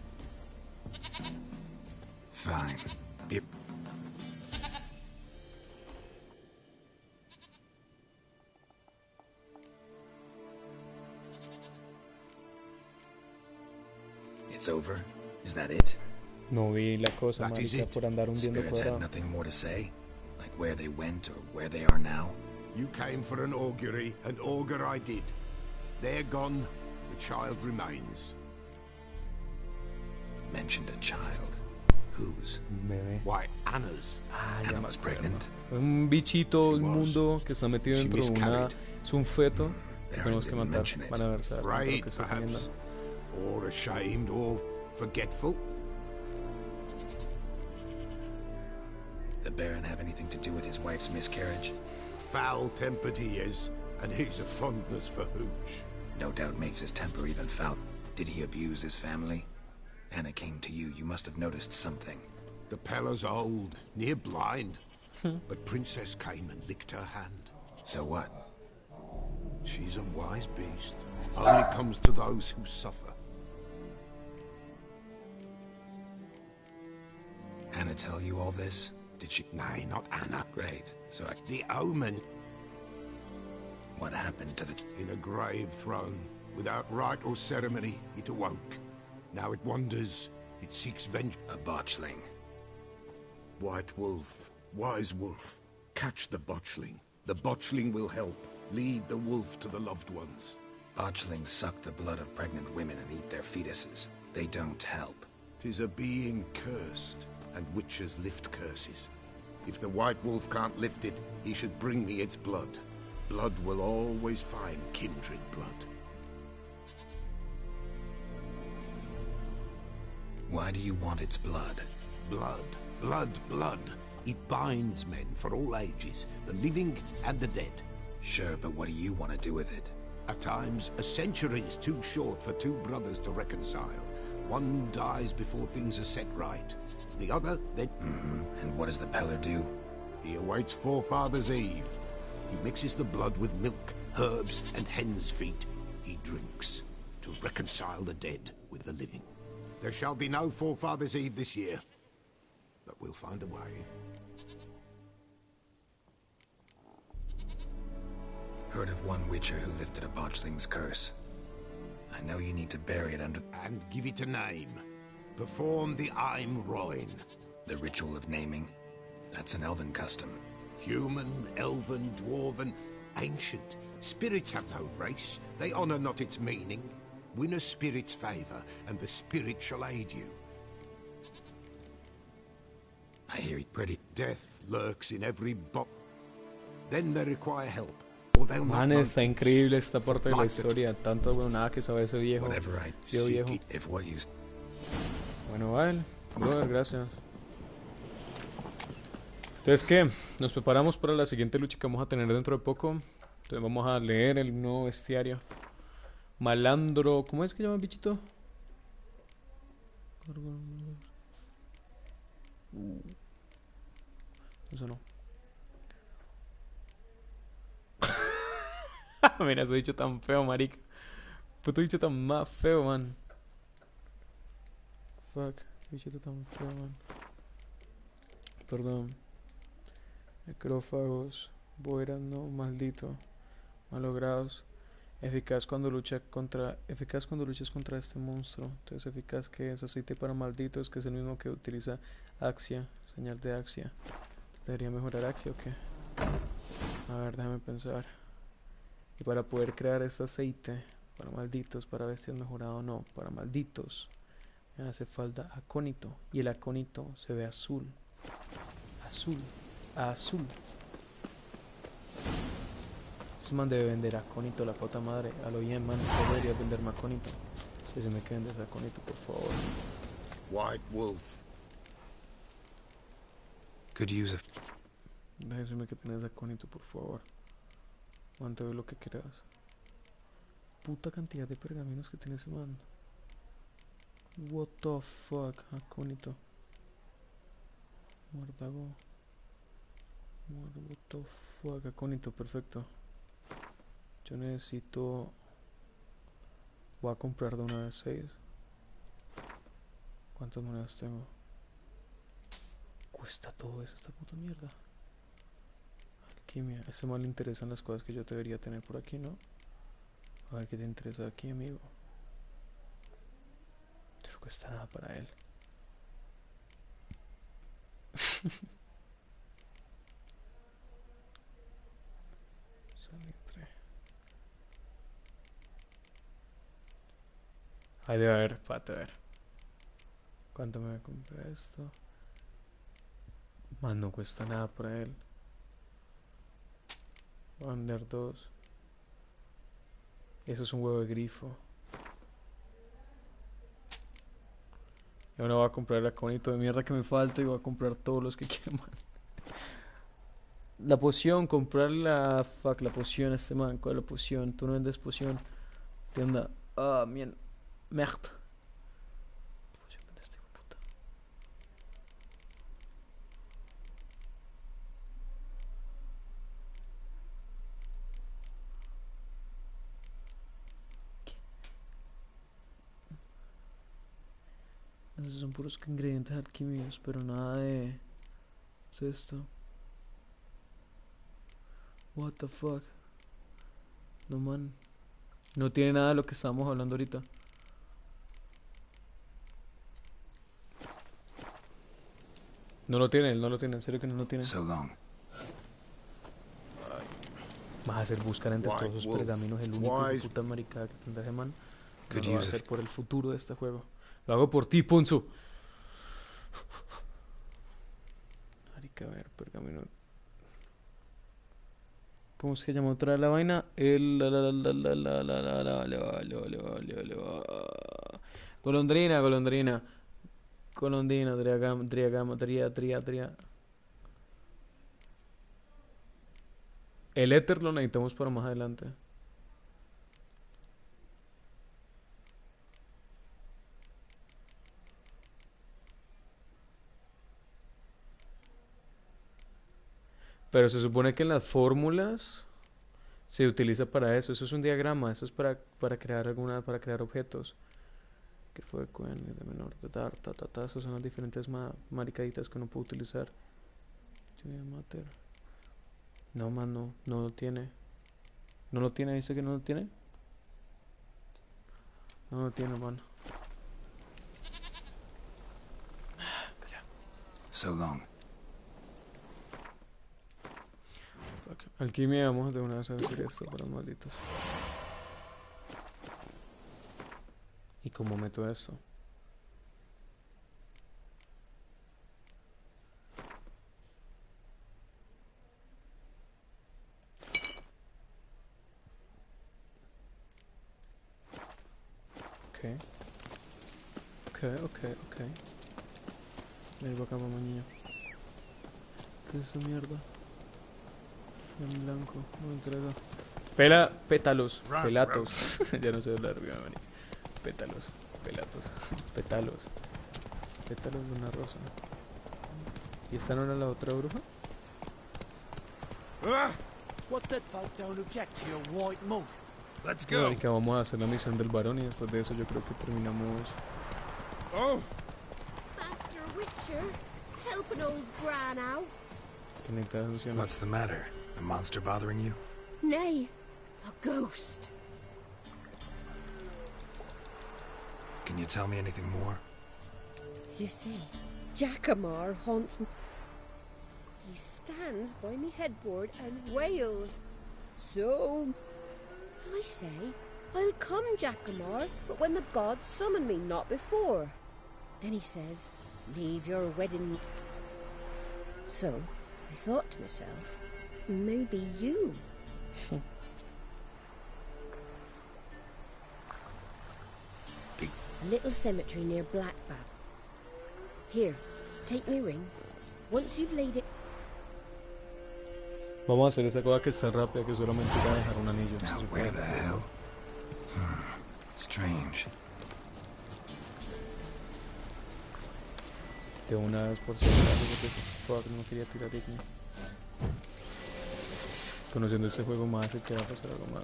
Fine. It's over? Is that it? No vi la cosa, marica, por andar hundiendo Spirits had cuadrado. nothing more to say? Like where they went or where they are now? You came for an augury, and augur I did. They're gone. The child remains. Mentioned a child. Whose? Bebé. Why, Anna's. Anna was pregnant. Un bichito inmundo que está metido dentro de una... Es un feto que tenemos que matar para ver saber lo Afraid, que está comiendo. perhaps. Or ashamed, or forgetful. The Baron have anything to do with his wife's miscarriage? Foul-tempered he is, and he's a fondness for hooch. No doubt makes his temper even foul. Did he abuse his family? Anna came to you. You must have noticed something. The Peller's old, near blind. But Princess came and licked her hand. So what? She's a wise beast. Only comes to those who suffer. Anna tell you all this? Did she? Nay, not Anna. Great. So The omen. What happened to the... In a grave thrown, without rite or ceremony, it awoke. Now it wanders. It seeks vengeance. A botchling. White wolf. Wise wolf. Catch the botchling. The botchling will help. Lead the wolf to the loved ones. Botchlings suck the blood of pregnant women and eat their fetuses. They don't help. 'Tis a being cursed, and witches lift curses. If the White Wolf can't lift it, he should bring me its blood. Blood will always find kindred blood. Why do you want its blood? Blood, blood, blood. It binds men for all ages, the living and the dead. Sure, but what do you want to do with it? At times, a century is too short for two brothers to reconcile. One dies before things are set right. The other, then... And what does the Peller do? He awaits Forefathers' Eve. He mixes the blood with milk, herbs, and hen's feet. He drinks to reconcile the dead with the living. There shall be no Forefathers' Eve this year, but we'll find a way. Heard of one witcher who lifted a botchling's curse. I know you need to bury it under... And give it a name. Perform the Aim Roin. The ritual of naming? That's an elven custom. Human, elven, dwarven, ancient. Spirits have no race. They honor not its meaning. Win a spirit's favor, and the spirit shall aid you. I hear it pretty. Death lurks in every Then they require help. Man, está increíble esta parte de la historia. Tanta buena que sabe ese viejo. Viejo. Bueno, vale. Brother, gracias. Entonces, ¿qué? Nos preparamos para la siguiente lucha que vamos a tener dentro de poco. Entonces vamos a leer el nuevo bestiario. Malandro. ¿Cómo es que llama el bichito? Eso no. Mira, ese bicho tan feo, marica. Puto bicho tan más feo, man. Fuck, bichito tan feo, man. Perdón. Necrófagos. Boeras, no, maldito. Malogrados. Eficaz cuando luchas contra este monstruo. Entonces eficaz que es aceite para malditos, que es el mismo que utiliza Axia, señal de Axia. ¿Debería mejorar Axia o qué? A ver, déjame pensar. Y para poder crear este aceite para malditos, para bestias mejorado, no, para malditos me hace falta acónito. Y el acónito se ve azul. Azul. Azul. Este man debe vender acónito, la puta madre. A lo bien, man, yo debería venderme acónito. Que se me queden de acónito, por favor. White Wolf. Could use a... Déjeme que tenés acónito, por favor. Man, te doy lo que quieras. Puta cantidad de pergaminos que tiene ese man. What the fuck, acónito. Muérdago. What the fuck, acónito, perfecto. Yo necesito... Voy a comprar de una vez 6. ¿Cuántas monedas tengo? Cuesta todo eso, esta puta mierda. Alquimia. A este man le interesan las cosas que yo debería tener por aquí, ¿no? A ver qué te interesa aquí, amigo. No cuesta nada para él. Salitre. Ahí debe haber, pate, a ver. ¿Cuánto me voy a comprar esto? Man, no cuesta nada para él. Under 2. Eso es un huevo de grifo. Y ahora voy a comprar el acónito de mierda que me falta y voy a comprar todos los que quiero, man. La poción, comprar la... Fuck, la poción a este man. ¿Cuál es la poción? Tú no vendes poción. ¿Qué onda? Ah, mierda. Merda. Poción vende este hijo de puta. Esos son puros ingredientes alquímicos, pero nada de... ¿Qué es esto? What the fuck. No, man. No tiene nada de lo que estábamos hablando ahorita. No lo tiene, él no lo tiene, en serio que no lo tiene. So long. Vas a hacer buscar entre todos los pergaminos el único puta maricada que tendrá ese man. No lo voy a hacer por el futuro de este juego. Lo hago por ti, Ponzo. Marica, a ver, pergamino. ¿Cómo es que llama otra vez la vaina? Golondrina, golondrina. Golondrina, driagama, tria. El éter lo necesitamos para más adelante. Pero se supone que en las fórmulas se utiliza para eso. Eso es un diagrama. Eso es para crear para crear objetos. Que fue de Cohen, de menor, de dar, Esas son las diferentes maricaditas que uno puede utilizar. No, man, no lo tiene. ¿No lo tiene? ¿Dice que no lo tiene? No lo tiene, man. So long. Alquimia, vamos de una vez a decir esto para los malditos. ¿Y cómo meto esto? Ok. Ven acá, mamá niño. ¿Qué es esa mierda? En blanco, no me entrega. Pétalos, pelatos. Ya no sé hablar, man. Pétalos. Pétalos de una rosa. ¿Y esta no era la otra bruja? What the fuck don't object to your white monk? Let's go. Marica, vamos a hacer la misión del varón y después de eso yo creo que terminamos. Oh. Master Witcher, help an old gran out. What's the matter? A monster bothering you? Nay, a ghost. Can you tell me anything more? You see, Jackamar haunts me. He stands by me headboard and wails. So, I say, I'll come, Jackamar, but when the gods summon me, not before. Then he says, leave your wedding. So, I thought to myself, maybe you. Little cemetery near Blackbab. Here, take me ring. Once you've laid it. Vamos a hacer esa cosa que está rápida, que solamente irá a dejar un anillo. Now, where the hell? Strange. De una vez por si acaso, porque no quería tirar digno. Conociendo este juego más, se queda pasar algo más.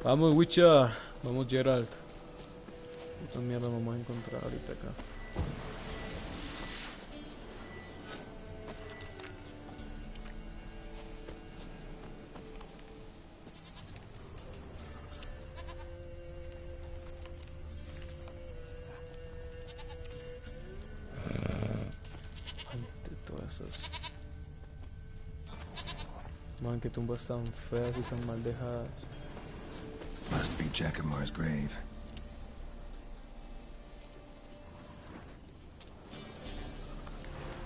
Vamos, Witcher. Vamos, Geralt. Esta mierda vamos a encontrar ahorita acá. Ante todas esas. Man, que tumbas tan feas y tan mal dejadas. Must be Jackamar's grave.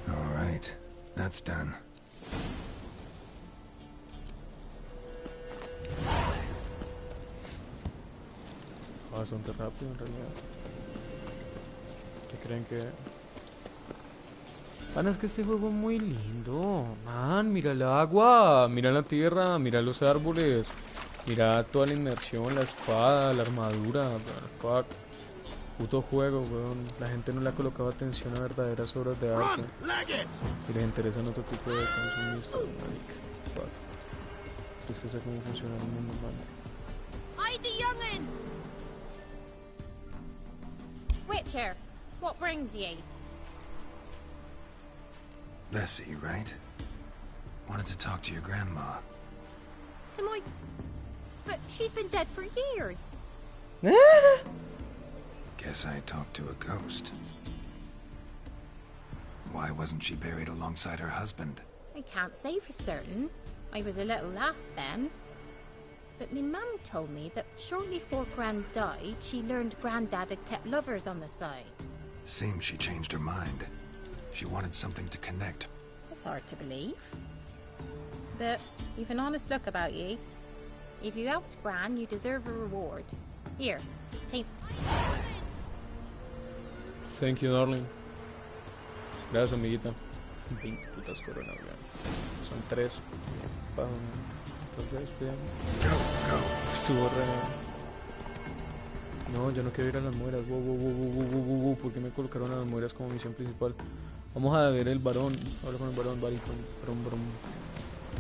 All right, that's done. Bastante rápido en realidad. ¿Qué creen que...? Man, es que este juego es muy lindo. Man, mira el agua, mira la tierra, mira los árboles. Mira toda la inmersión, la espada, la armadura. Fuck. Puto juego, weón. La gente no le ha colocado atención a verdaderas obras de arte. Y les interesan otro tipo de consumistas, marica. Fuck. Tristeza cómo funciona el mundo, man. Hide the young'uns! Witcher, what brings ye? Lessie, right? Wanted to talk to your grandma. To my... But she's been dead for years. Guess I talked to a ghost. Why wasn't she buried alongside her husband? I can't say for certain. I was a little lass then. But me mum told me that shortly before Gran died, she learned Grandad had kept lovers on the side. Seems she changed her mind. She wanted something to connect. That's hard to believe. But you've an honest look about ye. If you helped Gran, you deserve a reward. Here, take... Thank you, darling. Gracias, amiguita. 20 putas coronas, weón. Son 3. Entonces, vean. Estuvo re... No, yo no quiero ir a las mueras. ¿Por qué me colocaron a las mueras como misión principal? Vamos a ver el varón. Habla con el varón, varón.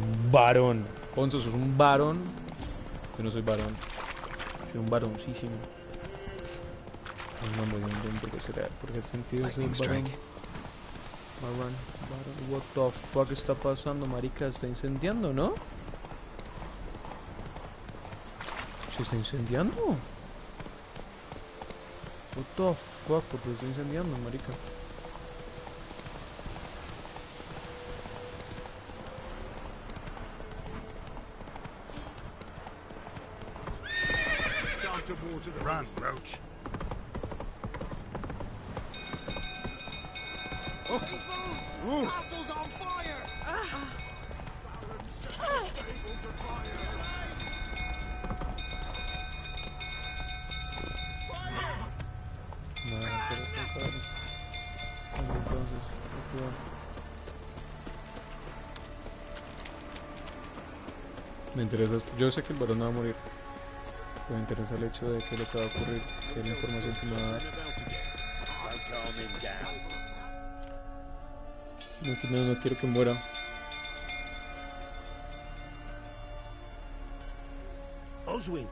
Un varón. Ponzo, sos un varón. Yo no soy varón. Soy un varoncísimo. No, ¿por qué será? ¿Por qué sentido soy un varón? Varón. What the fuck está pasando, marica? Está incendiando, ¿no? ¿Se está incendiando? What the fuck? ¿Por qué está incendiando, marica? Run, Roach. Oh. Castle's on fire! Stables are fire! No, pero entonces, me interesa, yo sé que el varón no va a morir, pero me interesa el hecho de que lo que va a ocurrir, que es la información que me va a dar. No quiero que muera. Oswin?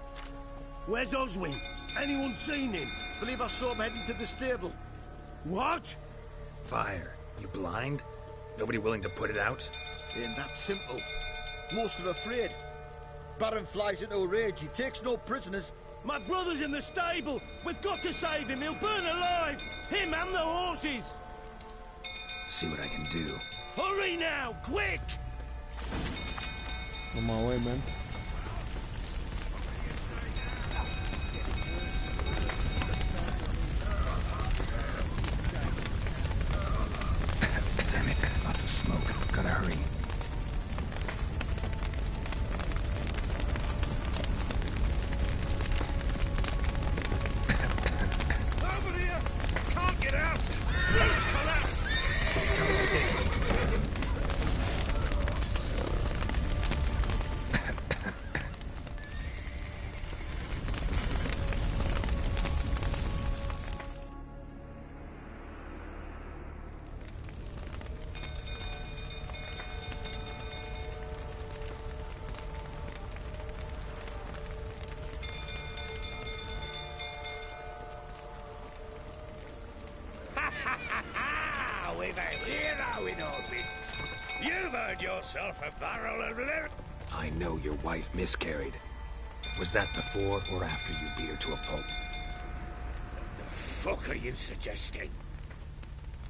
Where's Oswin? Anyone seen him? Believe I saw him heading to the stable. What? Fire. You blind? Nobody willing to put it out? Ain't that simple. Most are afraid. Baron flies into a rage. He takes no prisoners. My brother's in the stable. We've got to save him. He'll burn alive. Him and the horses. See what I can do. Hurry now, quick! On my way, man. Damn it, lots of smoke. Gotta hurry. Over here! Can't get out! Road's collapsed! We've a hero in our midst. You've earned yourself a barrel of liver. I know your wife miscarried. Was that before or after you beat her to a pulp? What the fuck are you suggesting?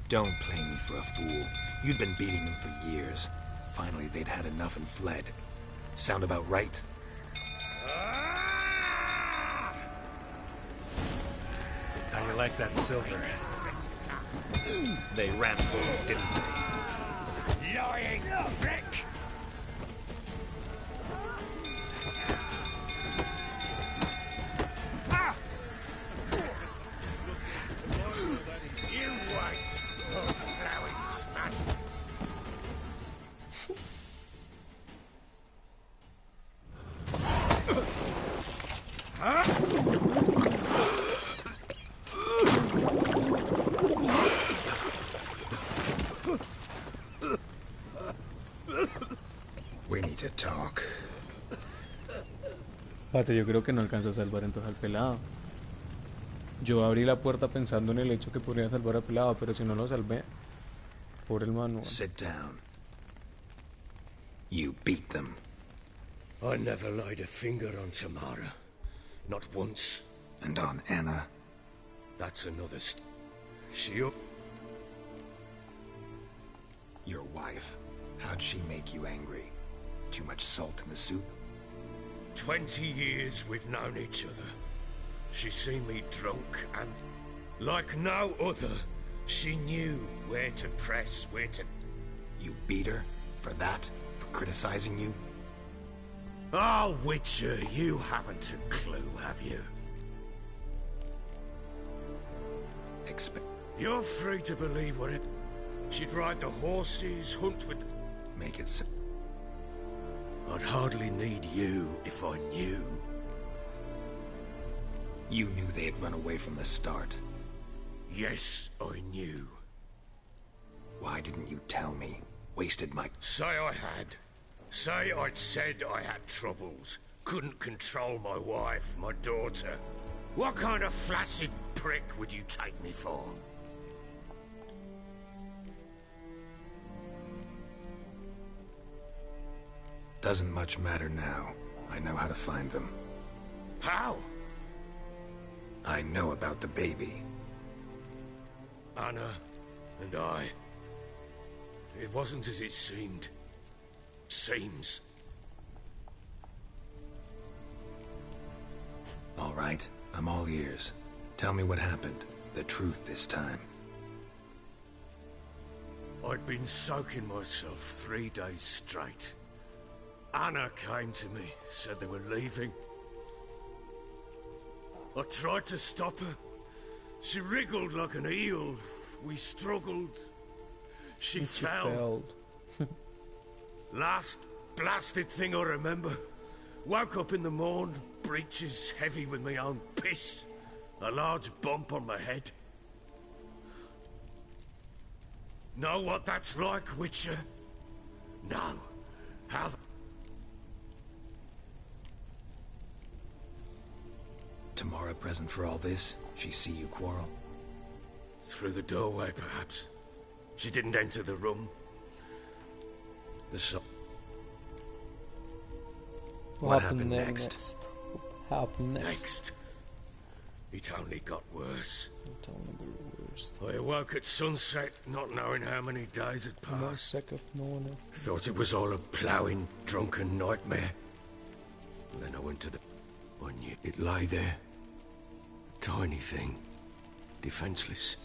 Don't play me for a fool. You'd been beating them for years. Finally, they'd had enough and fled. Sound about right? How you like that silver? They ran for it, didn't they? Lying prick! You wait! Oh, plowing smash! We need to talk. Pate, yo creo que no alcanza a salvar entonces al pelado. Yo abrí la puerta pensando en el hecho que podría salvar al pelado, pero si no lo salvé, por el manual. Sit down. You beat them. I never laid a finger on Tamara. Not once. And on Anna? That's another She up. Your wife. How'd she make you angry? Too much salt in the soup? 20 years we've known each other. She's seen me drunk, and like no other, she knew where to press, where to... You beat her? For that? For criticizing you? Oh, Witcher, you haven't a clue, have you? You're free to believe what it... She'd ride the horses, hunt with... Make it so... I'd hardly need you if I knew. You knew they had run away from the start. Yes, I knew. Why didn't you tell me? Wasted my... Say I had. Say I'd said I had troubles. Couldn't control my wife, my daughter. What kind of flaccid prick would you take me for? Doesn't much matter now. I know how to find them. How? I know about the baby. Anna and I... It wasn't as it seemed. Seems. All right, I'm all ears. Tell me what happened. The truth this time. I'd been soaking myself 3 days straight. Anna came to me, said they were leaving. I tried to stop her. She wriggled like an eel. We struggled. She fell. Last blasted thing I remember. Woke up in the morn, breeches heavy with my own piss. A large bump on my head. Know what that's like, Witcher? No. How the... Tamara present for all this? She see you quarrel? Through the doorway, perhaps. She didn't enter the room. What happened next? What happened next? Next? It only got worse. It only got worse. I awoke at sunset, not knowing how many days had passed. Thought it was all a ploughing, drunken nightmare. And then I went to the... I knew it lay there. A tiny thing. Defenseless.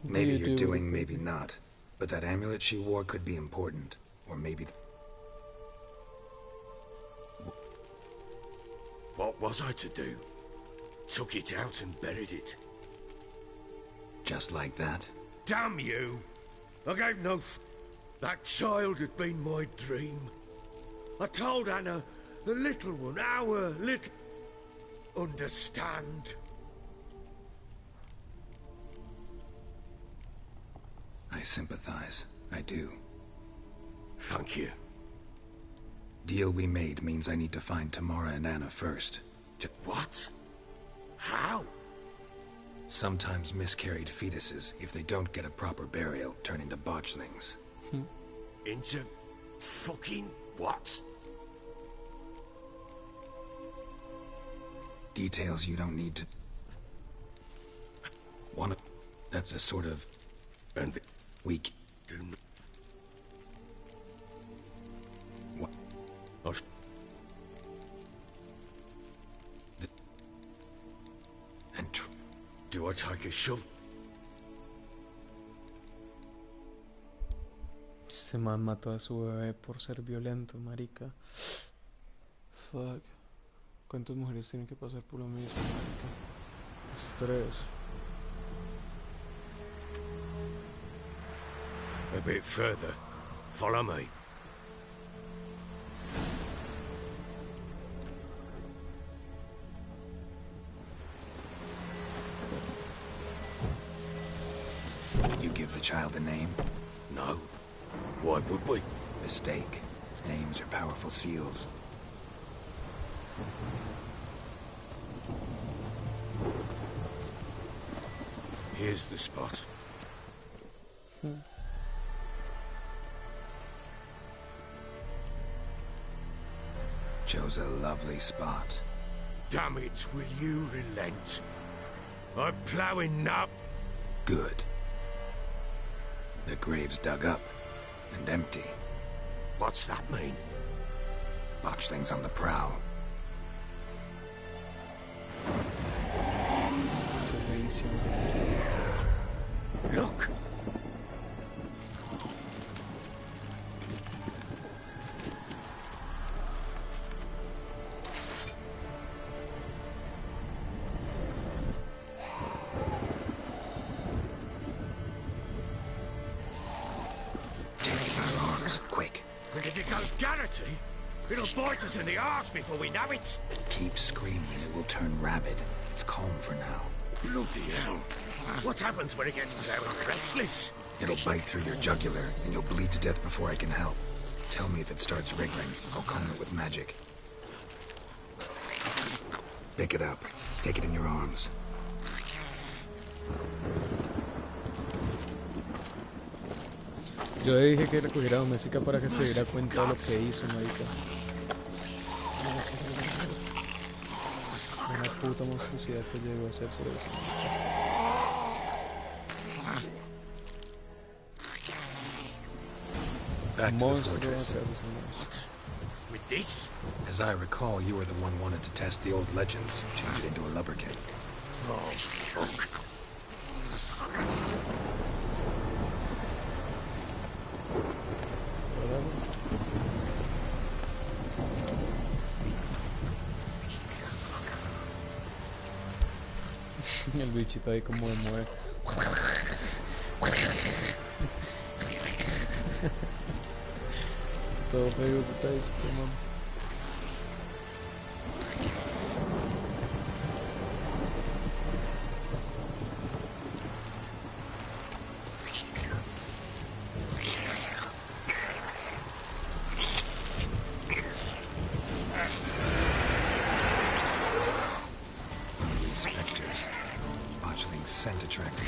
Maybe you're doing, maybe not. But that amulet she wore could be important. Or maybe... What was I to do? Took it out and buried it. Just like that? Damn you! I gave no That child had been my dream. I told Anna, the little one, our little... Understand? I sympathize. I do. Thank you. Deal we made means I need to find Tamara and Anna first. What? How? Sometimes miscarried fetuses, if they don't get a proper burial, turn into botchlings. Into... fucking what? Details you don't need to... That's a sort of... And the... weak... What? Oh, and do I take a shove? Este man mató a su bebé por ser violento, marica. Fuck. ¿Cuántas mujeres tienen que pasar por lo mismo, marica? Estrés. A bit further. Follow me. You give the child a name? No. Why would we? Mistake. Names are powerful seals. Here's the spot. Chose a lovely spot. Damn it, will you relent? I'm ploughing now. Good. The grave's dug up and empty. What's that mean? Botchlings on the prowl. Look! Quick. And if it goes Garrity, it'll bite us in the arse before we know it. Keep screaming, it will turn rabid. It's calm for now. Bloody hell. What happens when it gets proud and restless? It'll bite through your jugular, and you'll bleed to death before I can help. Tell me if it starts wriggling. I'll calm it with magic. Pick it up. Take it in your arms. Yo le dije que recogiera doméstica para que se diera cuenta de lo que hizo, marica. Una puta monstruosidad que llegó a hacer por eso. Back to the fortress. With this? As I recall, you were the one wanted to test the old legends, change it into a lubberkit. Oh, fuck. El bichito ahí como de mueve. Todo feo que está bichito, man. Scent attracting.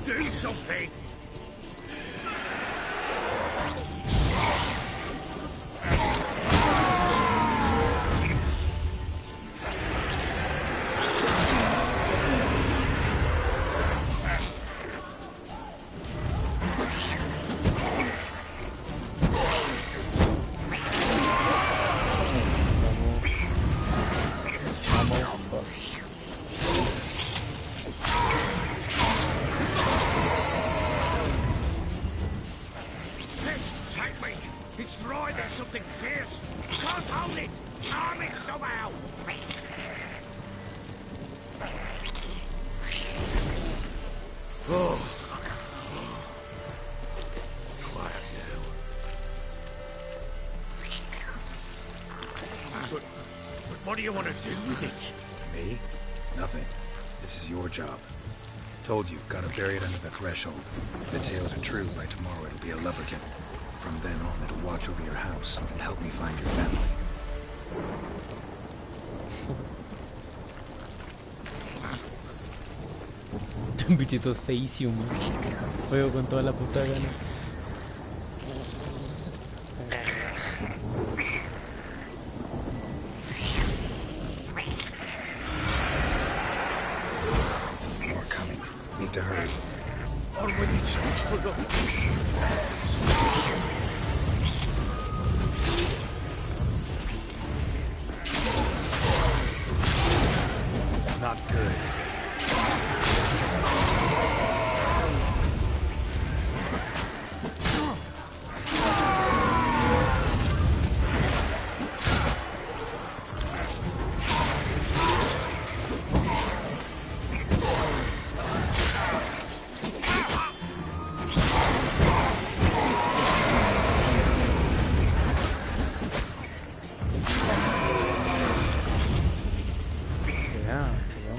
Do something! What do you want to do with it? Me? Nothing. This is your job. Told you, gotta bury it under the threshold. If the tales are true, by tomorrow it'll be a lubberkin. From then on, it'll watch over your house and help me find your family. Bichito es feísimo, man. Juego con toda la puta gana. To hurry. On with it. Not good.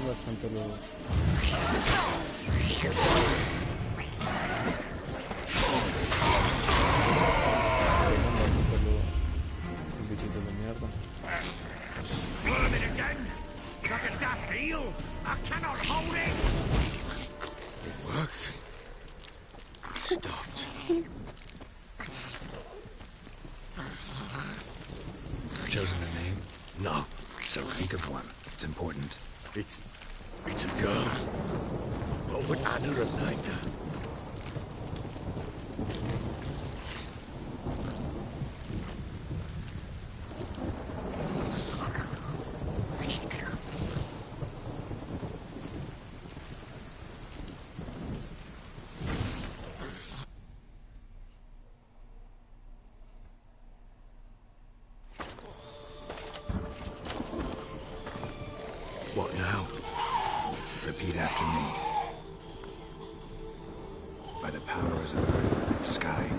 Bastante luego. El bichito de mierda. Squirming again? Like a daft eel? I cannot hold it! It worked. It stopped. Chosen a name? No. So think of one. It's important. It's It's a girl. What would Anna have named her? What now? Repeat after me. By the powers of earth and sky.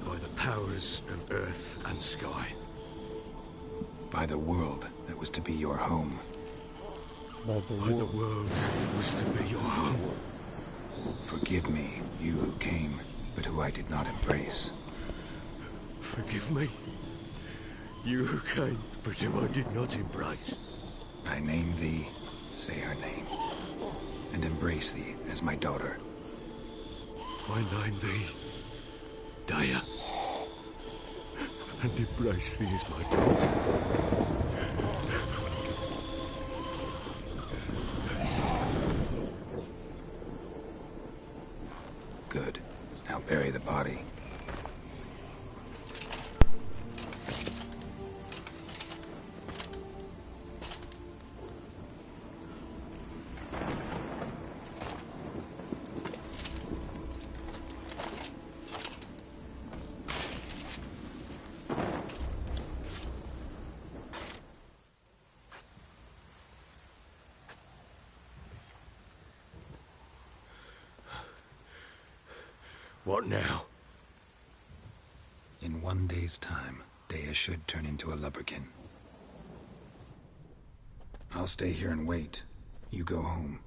By the powers of earth and sky. By the world that was to be your home. By the world that was to be your home. Forgive me, you who came, but who I did not embrace. Forgive me. You who came, but who I did not embrace. I name thee, say her name, and embrace thee as my daughter. I name thee, Dea, and embrace thee as my daughter. Good. Now bury the body. What now? In 1 day's time, Dea should turn into a lubberkin. I'll stay here and wait. You go home.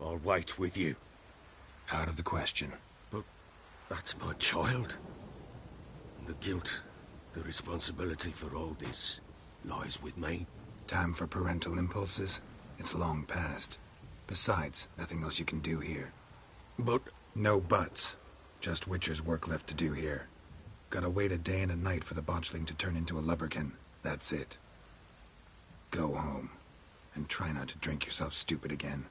I'll wait with you. Out of the question. But that's my child. The guilt, the responsibility for all this lies with me. Time for parental impulses? It's long past. Besides, nothing else you can do here. But... No buts. Just Witcher's work left to do here. Gotta wait a day and a night for the botchling to turn into a lubberkin. That's it. Go home. And try not to drink yourself stupid again.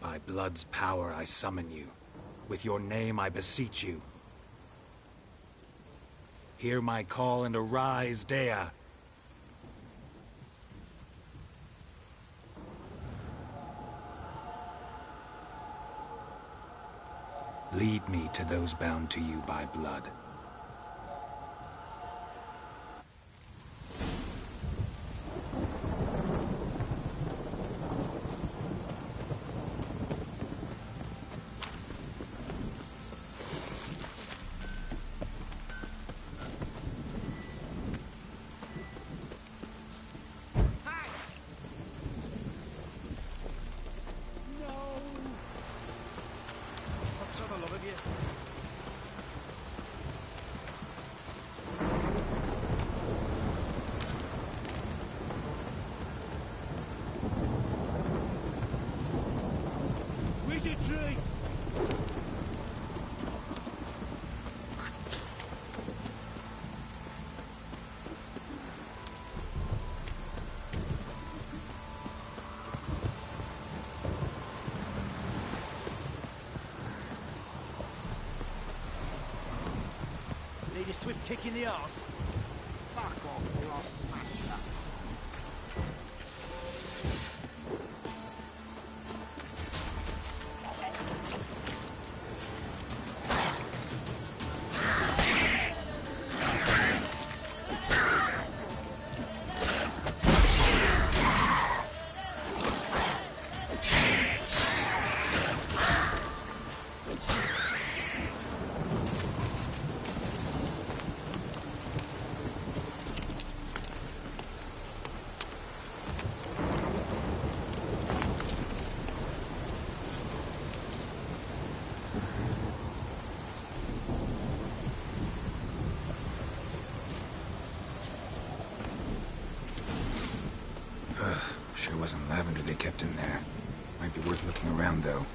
By blood's power I summon you. With your name I beseech you. Hear my call and arise, Dea. Lead me to those bound to you by blood. Need a swift kick in the arse. Fuck off, or I'll smash that. Sure wasn't lavender they kept in there. Might be worth looking around, though.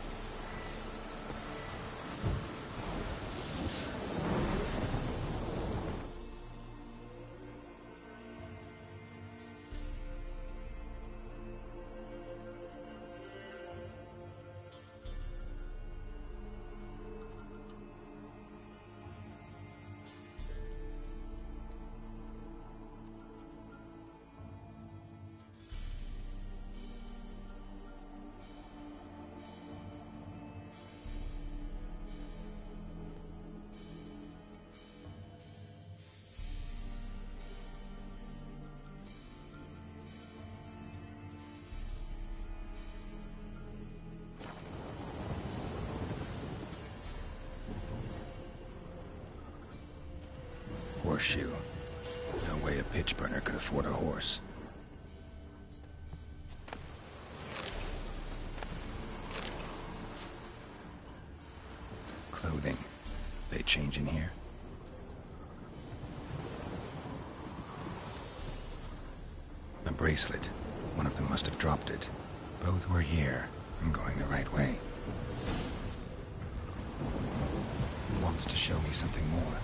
Horseshoe. No way a pitch burner could afford a horse. Clothing. They change in here? A bracelet. One of them must have dropped it. Both were here. I'm going the right way. Wants to show me something more.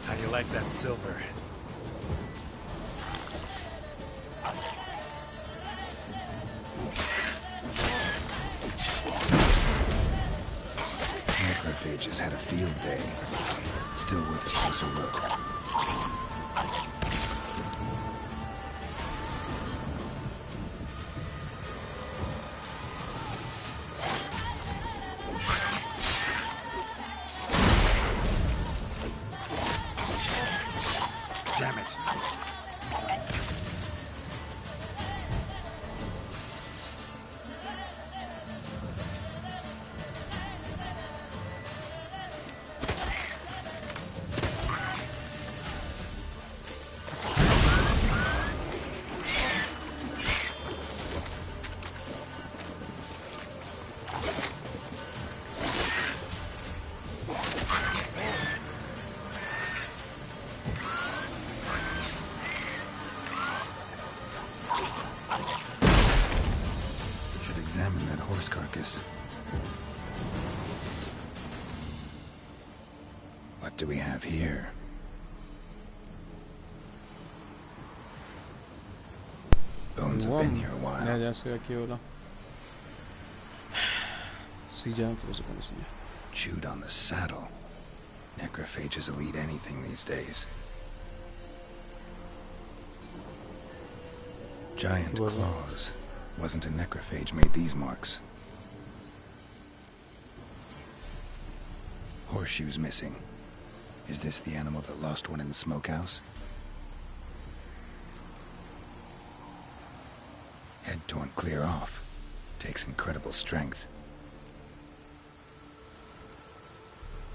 How do you like that silver? Necrophages had a field day. Still worth a closer look. Damn it. Should examine that horse carcass. What do we have here? Bones have been here a while. Ya estoy aquí, hola. Sí, ya, pero se conocía. Chewed on the saddle. Necrophages will eat anything these days. Giant claws. Wasn't a necrophage made these marks. Horseshoes missing. Is this the animal that lost one in the smokehouse? Head torn clear off. Takes incredible strength.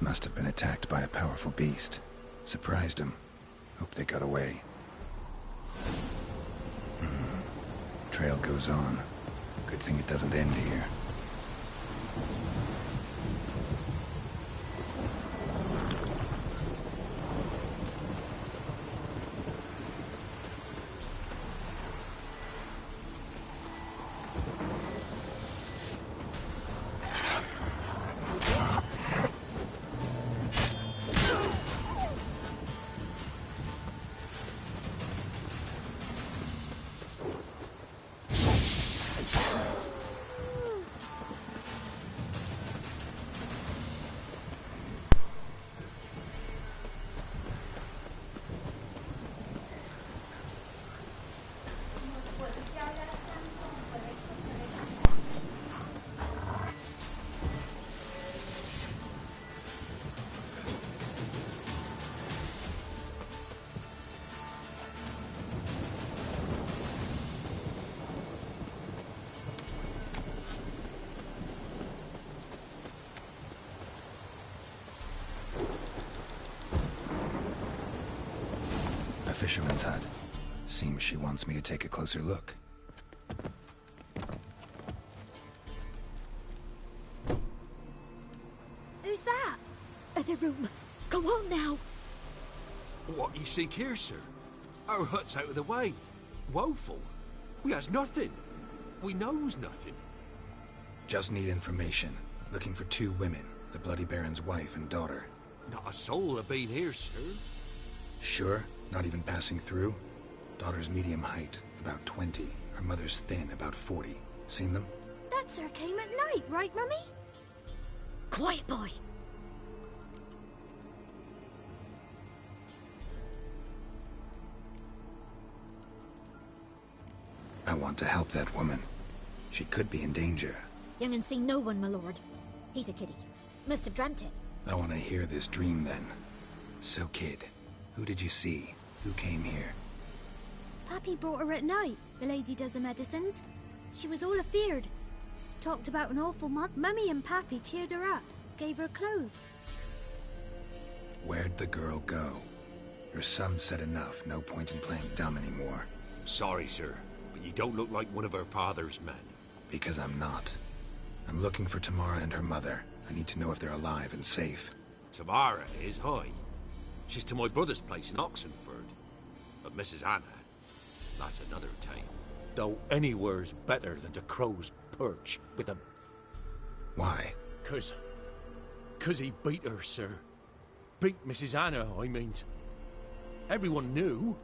Must have been attacked by a powerful beast. Surprised him. Hope they got away. Trail goes on. Good thing it doesn't end here. Fisherman's hut. Seems she wants me to take a closer look. Who's that? Other room. Go on now. What you seek here, sir? Our hut's out of the way. Woeful. We has nothing. We knows nothing. Just need information. Looking for 2 women. The Bloody Baron's wife and daughter. Not a soul have been here, sir. Sure? Not even passing through? Daughter's medium height, about 20. Her mother's thin, about 40. Seen them? That sir came at night, right, Mummy? Quiet, boy. I want to help that woman. She could be in danger. Young and seen no one, my lord. He's a kiddie. Must have dreamt it. I want to hear this dream then. So, kid, who did you see? Who came here? Pappy brought her at night. The lady does the medicines. She was all afeared. Talked about an awful month. Mummy and Pappy cheered her up. Gave her clothes. Where'd the girl go? Your son said enough. No point in playing dumb anymore. Sorry, sir, but you don't look like one of her father's men. Because I'm not. I'm looking for Tamara and her mother. I need to know if they're alive and safe. Tamara is, aye. She's to my brother's place in Oxenford. But Mrs. Anna, that's another tale. Though anywhere's better than the Crow's Perch with a... Why? 'Cause he beat her, sir. Beat Mrs. Anna, I mean. Everyone knew.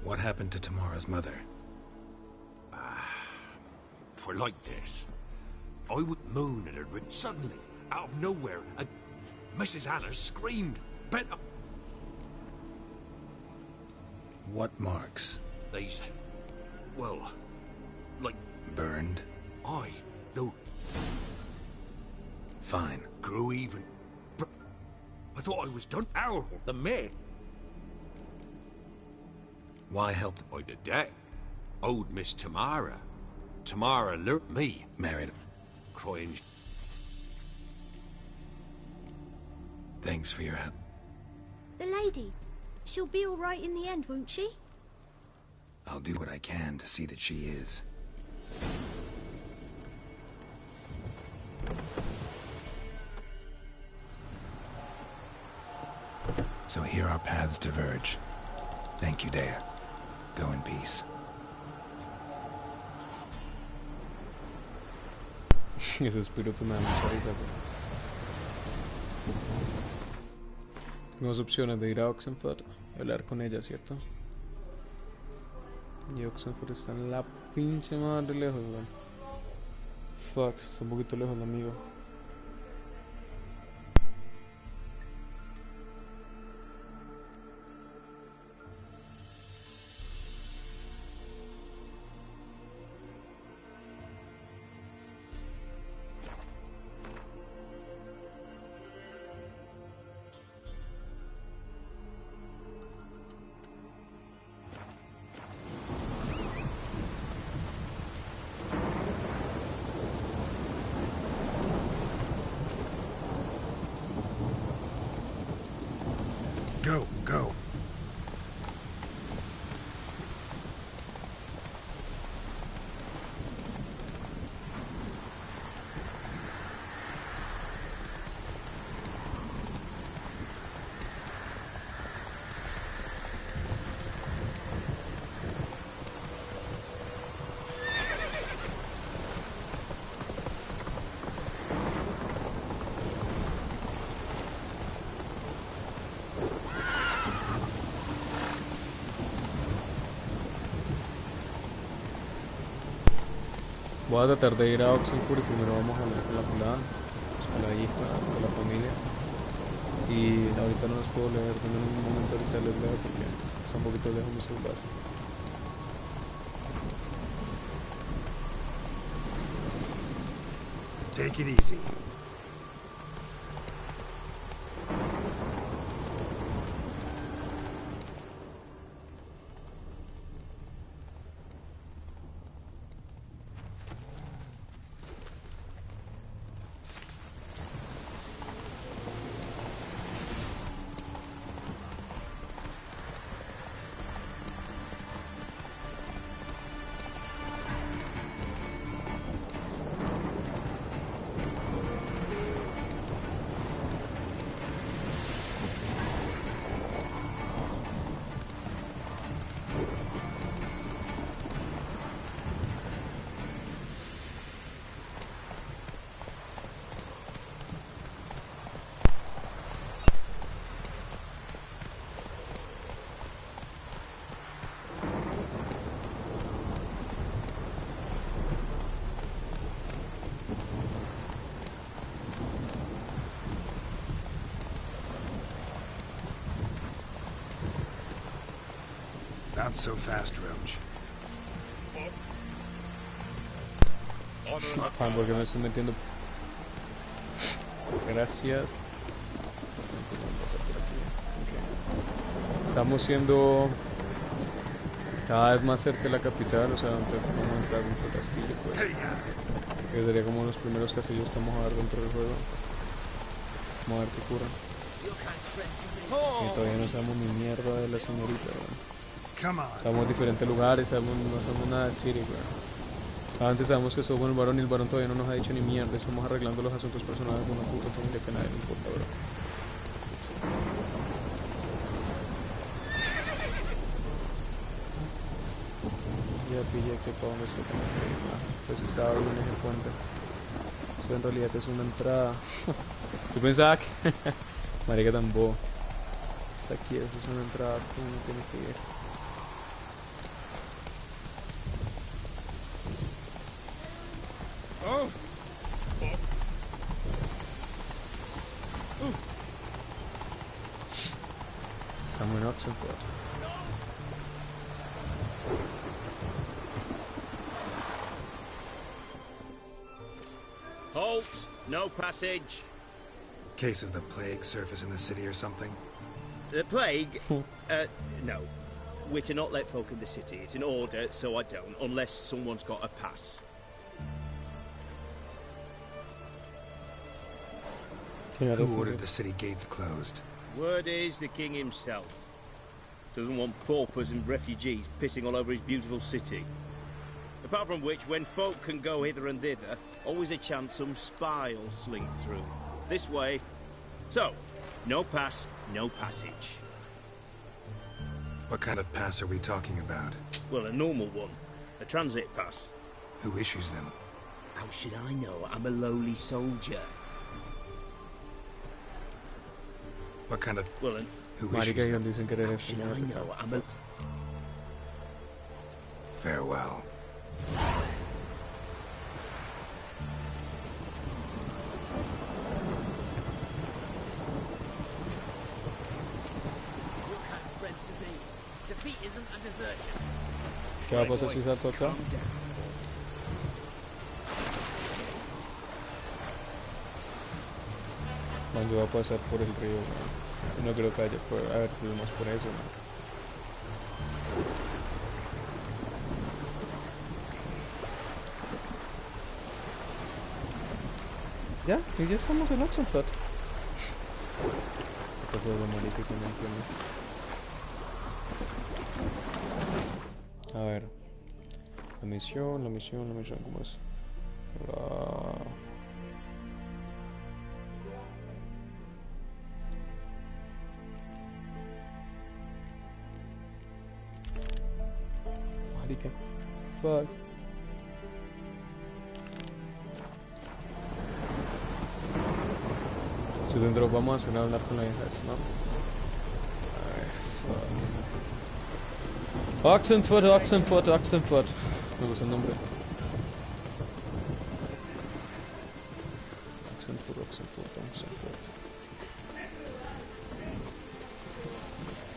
What happened to Tamara's mother? Twere like this. I would moon at her, and suddenly, out of nowhere, Mrs. Anna screamed, bent up. What marks? These, well, like... Burned? Aye, no. Fine. Grew even. I thought I was done. Our the mate. Why help? By the debt. Owed Miss Tamara. Tamara lured me. Married. Crying. Thanks for your help. The lady. She'll be all right in the end, won't she? I'll do what I can to see that she is. So here our paths diverge. Thank you, Dea. Go in peace. Ese espíritu me da mucha risa, Tenemos opciones de ir a Oxenford y hablar con ella, ¿cierto? Y Oxenford está en la pinche madre lejos, weón. Fuck, está un poquito lejos, amigo. Go, go. Voy a tratar de ir a Oxenford y primero vamos a hablar con la pelada, pues con la hija, con la familia. Y ahorita no los puedo leer, en un momento ahorita les leo porque está un poquito lejos mi celular. Take it easy. Not so fast, Roach. Juan, ¿por qué me estoy metiendo? Gracias. Okay. Estamos siendo cada vez más cerca de la capital, o sea, vamos a entrar dentro del castillo, pues. Que sería como los primeros castillos que vamos a ver dentro del juego. Vamos a ver qué ocurre. Y todavía no sabemos ni mierda de la señorita, ¿no? Sabemos diferentes lugares, no sabemos nada de Ciri, weón. Antes sabemos que somos el varón y el varón todavía no nos ha dicho ni mierda. Estamos arreglando los asuntos personales de una puta familia que a nadie le importa, bro. Ya pillé que para dónde se tiene que ir. Pues estaba bien en el puente. Eso en realidad es una entrada. Yo pensaba que... marica tan bobo. Es aquí, eso es una entrada que uno tiene que ir. Somewhere in Oxenford. Halt! No passage. Case of the plague surface in the city or something? The plague? No. We're to not let folk in the city. It's an order, so I don't, unless someone's got a pass. Who ordered the city gates closed? Word is the king himself. Doesn't want paupers and refugees pissing all over his beautiful city. Apart from which, when folk can go hither and thither, always a chance some spy will slink through. This way. So, no pass, no passage. What kind of pass are we talking about? Well, a normal one. A transit pass. Who issues them? How should I know? I'm a lowly soldier. What kind of... Well, then, who Marica, issues ellos them? dicen que eres how should I know? I'm a... Farewell. Spreads disease. Defeat isn't a desertion. ¿Qué va a pasar si salto acá? Man, yo voy a pasar por el río, man. No creo que haya por... A ver, más por eso, man. Ya, y ya estamos en Oxenford. Este juego marica que no entiendo. A ver. La misión, ¿cómo es? Marica. Fuck. Si dentro vamos a hacer hablar con la hija, ¿no? Ay, fuck. Oxenford. Me gusta el nombre. Oxenford.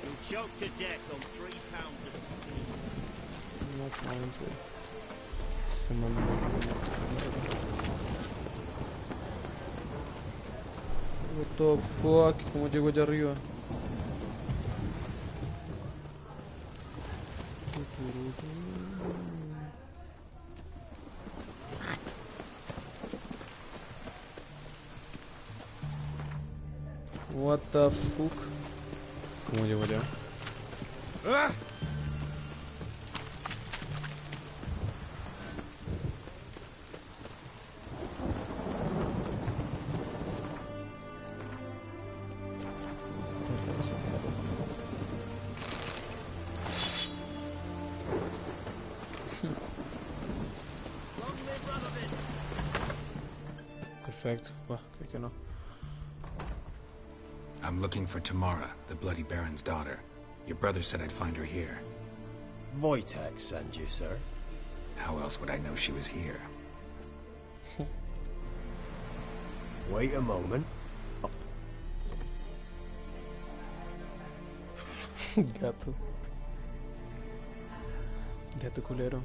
You'll choke to death on 3 pounds of steam. No, se mandó. What the fuck? ¿Cómo llego allá arriba? What the fuck? ¿Cómo llego allá? Ah! Perfect. Bah, creo que no. I'm looking for Tamara, the Bloody Baron's daughter. Your brother said I'd find her here. Wojtek sent you, sir. How else would I know she was here? Wait a moment. Gato. Gato culero.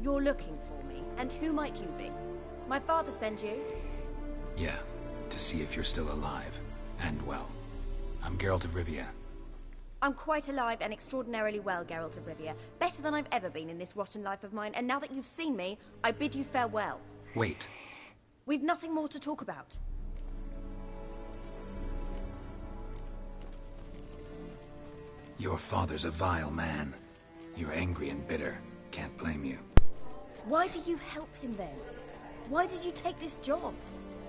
You're looking for me, and who might you be? My father sent you? Yeah, to see if you're still alive. And well. I'm Geralt of Rivia. I'm quite alive and extraordinarily well, Geralt of Rivia. Better than I've ever been in this rotten life of mine, and now that you've seen me, I bid you farewell. Wait. We've nothing more to talk about. Your father's a vile man. You're angry and bitter. Can't blame you. Why do you help him then? Why did you take this job?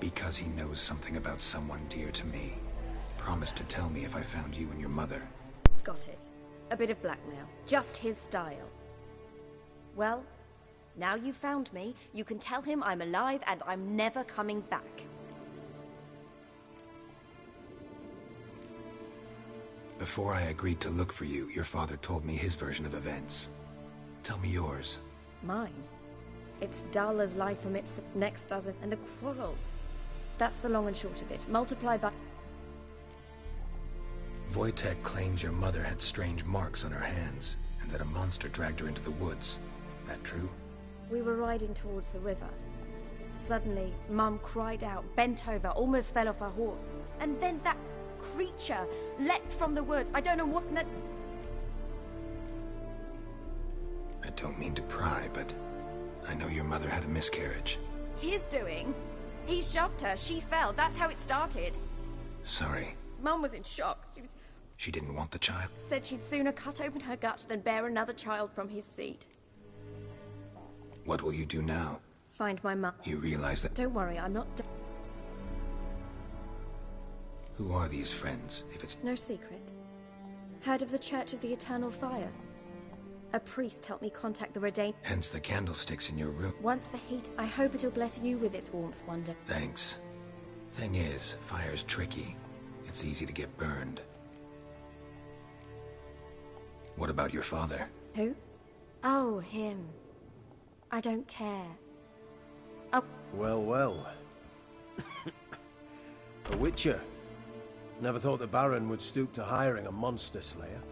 Because he knows something about someone dear to me. Promised to tell me if I found you and your mother. Got it. A bit of blackmail. Just his style. Well, now you've found me, you can tell him I'm alive and I'm never coming back. Before I agreed to look for you, your father told me his version of events. Tell me yours. Mine? It's dull as life amidst the next dozen, and the quarrels. That's the long and short of it. Multiply by... Wojtek claims your mother had strange marks on her hands, and that a monster dragged her into the woods. That true? We were riding towards the river. Suddenly, Mum cried out, bent over, almost fell off her horse. And then that creature leapt from the woods. I don't know what... I don't mean to pry, but I know your mother had a miscarriage. His doing? He shoved her, she fell. That's how it started. Sorry. Mum was in shock. She didn't want the child? Said she'd sooner cut open her gut than bear another child from his seed. What will you do now? Find my mum. You realize that... Don't worry, I'm not... Who are these friends, if it's... No secret. Heard of the Church of the Eternal Fire? A priest helped me contact the Redain. Hence the candlesticks in your room. Once the heat, I hope it'll bless you with its warmth one day. Thanks. Thing is, fire's tricky. It's easy to get burned. What about your father? Who? Oh, him. I don't care. Oh. Well, well. A witcher. Never thought the Baron would stoop to hiring a monster slayer.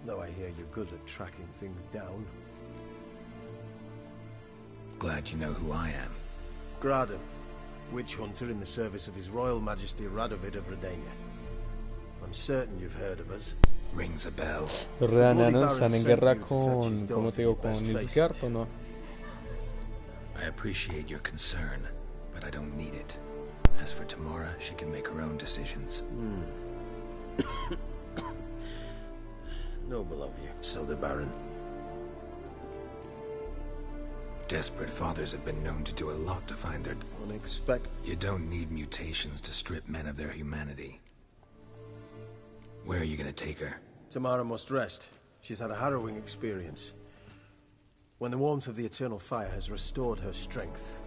Though I hear you're good at tracking things down. Glad you know who I am. Graden, witch hunter in the service of His Royal Majesty Radovid of Redania. I'm certain you've heard of us. Rings a bell. Los redanianos están en guerra con, como te digo, con Nilfgaard, ¿o no? I appreciate your concern, but I don't need it. As for Tamara, she can make her own decisions. Noble of you. So the Baron. Desperate fathers have been known to do a lot to find their... Unexpected. You don't need mutations to strip men of their humanity. Where are you gonna take her? Tamara must rest. She's had a harrowing experience. When the warmth of the Eternal Fire has restored her strength,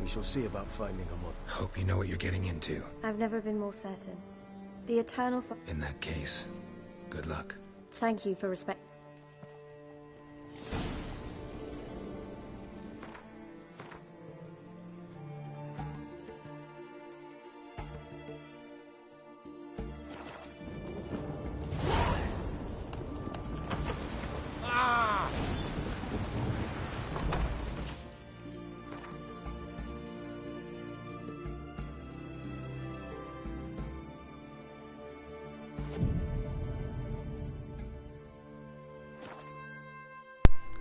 we shall see about finding her mother. Hope you know what you're getting into. I've never been more certain. The Eternal Fire... In that case, good luck. Thank you for respect.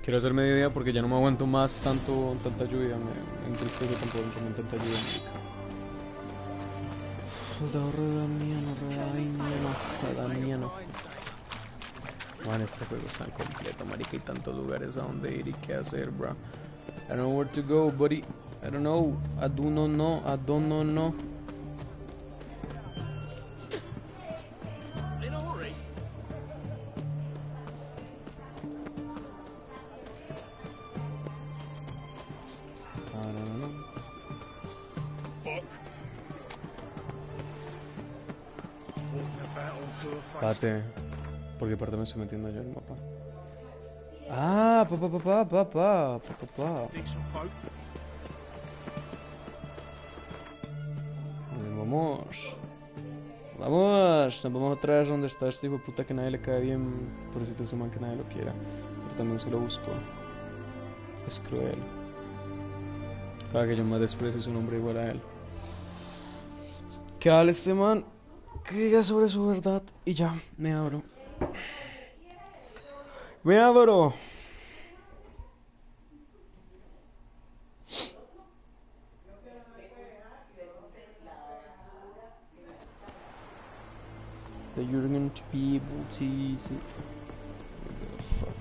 Quiero hacer mediodía porque ya no me aguanto más tanta lluvia. Me entristece tampoco con tanta lluvia. Redaniano. Man, este juego es tan completo, marica, y tantos lugares a donde ir y qué hacer, bro. I don't know where to go, buddy. I don't know. I don't know. Espérate, ¿por qué parte me estoy metiendo yo en el mapa? Ah, papá. Vamos, nos vamos otra vez donde está este hijo de puta que nadie le cae bien, por si te suman que nadie lo quiera, pero también se lo busco. Es cruel. Cada que yo más desprecio es un hombre igual a él. ¿Qué vale este man? Que diga sobre su verdad y ya, me abro. That you're going to be able to use it. Fuck.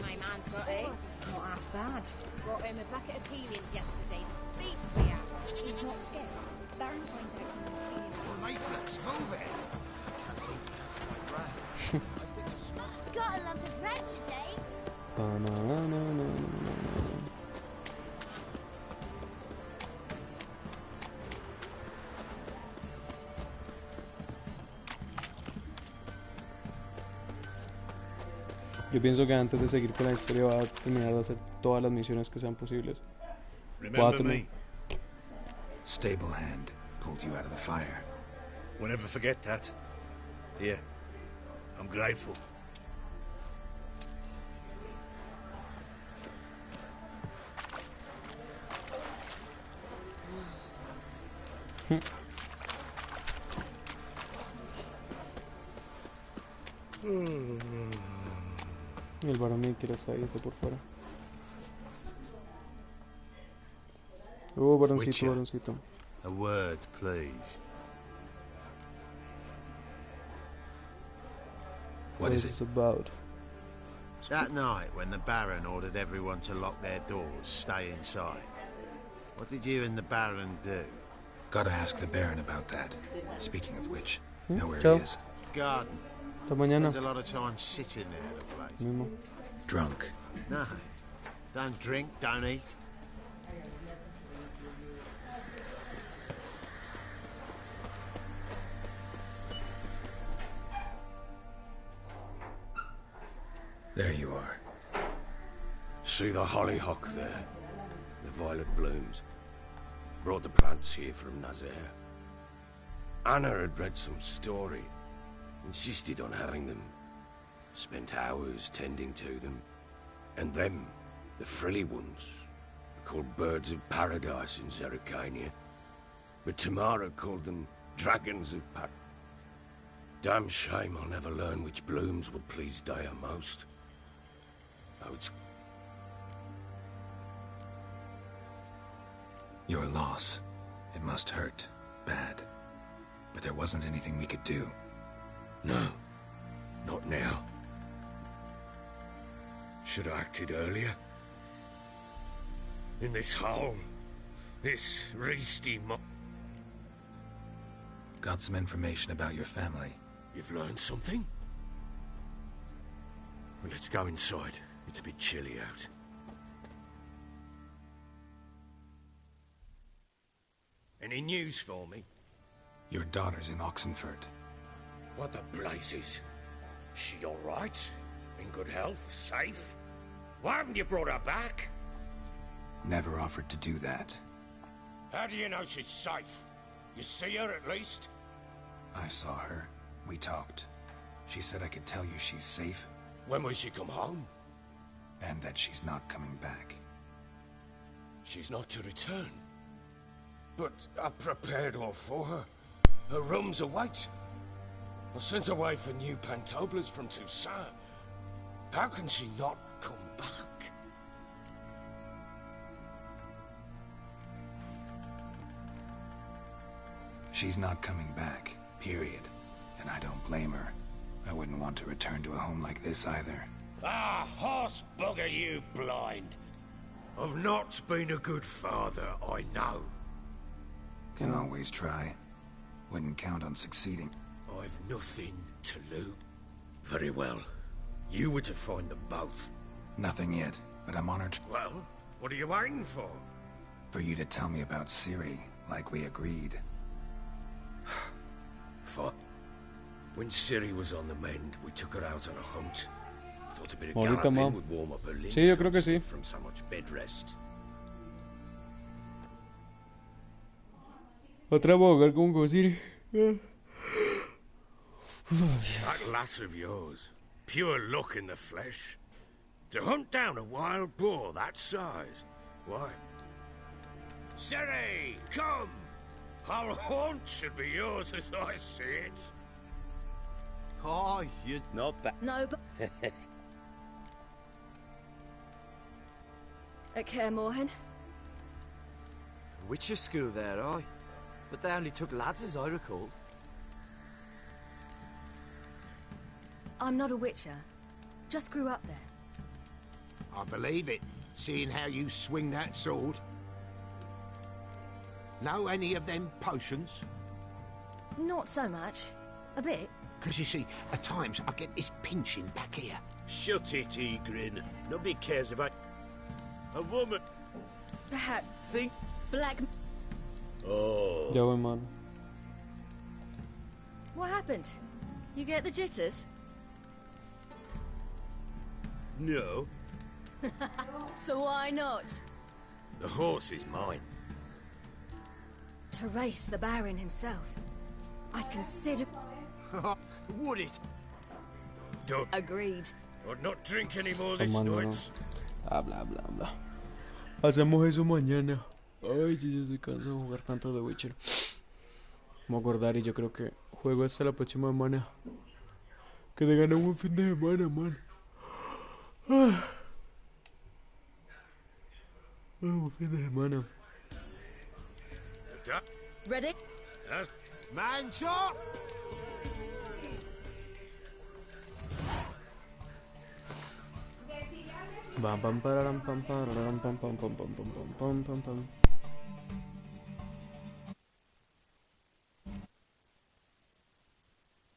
My man's got it. Not half bad. Brought him a bucket of peelings yesterday. The beast we have. He's not scared. Baron finds out someone's stealing. Leaflets, move it! Can't seem to catch my breath. Got a lump of bread today. Yo pienso que antes de seguir con la historia va a terminar de hacer todas las misiones que sean posibles. Remember me? Stable hand pulled you out of the fire. We'll never forget that. Here, I'm grateful. Y el varón quiere estar ahí, está por fuera. Witcher, varoncito. A word, please. What is it about? That night when the Baron ordered everyone to lock their doors, stay inside. What did you and the Baron do? Gotta ask the Baron about that. Speaking of which, know where Ciao. he is. Garden. Hasta mañana. Spends a lot of time sitting there, the place. Mismo. Drunk. No. Don't drink, don't eat. There you are. See the hollyhock there? The violet blooms. Brought the plants here from Nazaire. Anna had read some story. Insisted on having them. Spent hours tending to them. And them, the frilly ones, called birds of paradise in Zerrikania. But Tamara called them dragons of paradise. Damn shame I'll never learn which blooms would please Dea most. Though it's... Your loss. It must hurt. Bad. But there wasn't anything we could do. No. Not now. Should have acted earlier. In this hole. This Reesty mo... Got some information about your family. You've learned something? Well, let's go inside. It's a bit chilly out. Any news for me? Your daughter's in Oxenford. What the blazes? She all right? In good health? Safe? Why haven't you brought her back? Never offered to do that. How do you know she's safe? You see her at least? I saw her. We talked. She said I could tell you she's safe. When will she come home? And that she's not coming back. She's not to return. But I've prepared all for her. Her rooms await. I sent away for new pantoblas from Toussaint. How can she not come back? She's not coming back, period. And I don't blame her. I wouldn't want to return to a home like this either. Ah, horse bugger you, blind. I've not been a good father, I know. Can always try. Wouldn't count on succeeding. I've nothing to lose. Very well. You were to find them both. Nothing yet, but I'm honored. Well, what are you waiting for? For you to tell me about Ciri, like we agreed. Fuck. When Ciri was on the mend, we took her out on a hunt. Thought a bit of Ahorita, galloping Mom. would warm up her limbs. Sí, yo creo que sí. From so much bed rest. Otra vez voy a jugar con Ciri. That lass of yours, pure luck in the flesh. To hunt down a wild boar that size, why? Ciri, come! Whole haunt should be yours as I see it. Oh, you're not bad. No, but... At Kaer Morhen? Witcher school there, aye. But they only took lads, as I recall. I'm not a witcher. Just grew up there. I believe it, seeing how you swing that sword. Know any of them potions? Not so much. A bit. Because you see, at times I get this pinching back here. Shut it, Egrin. Nobody cares about... a woman. Perhaps. Think... Black... Oh. Ya voy, man. What happened? You get the jitters? No, So why not? the horse is mine. To race the Baron himself. I'd consider... Would it? Done. Agreed. I'd not drink any more this Tomando, night. no. Bla, bla, bla. Hacemos eso mañana. Ay, si yo estoy cansado de jugar tanto de Witcher. Vamos a acordar y yo creo que juego hasta la próxima semana. Que te gane un buen fin de semana, man. Un fin de semana. Ready? Yes. Man chop! Pam pam pararam pam pararam pam pam pam pam pam pam pam pam pam.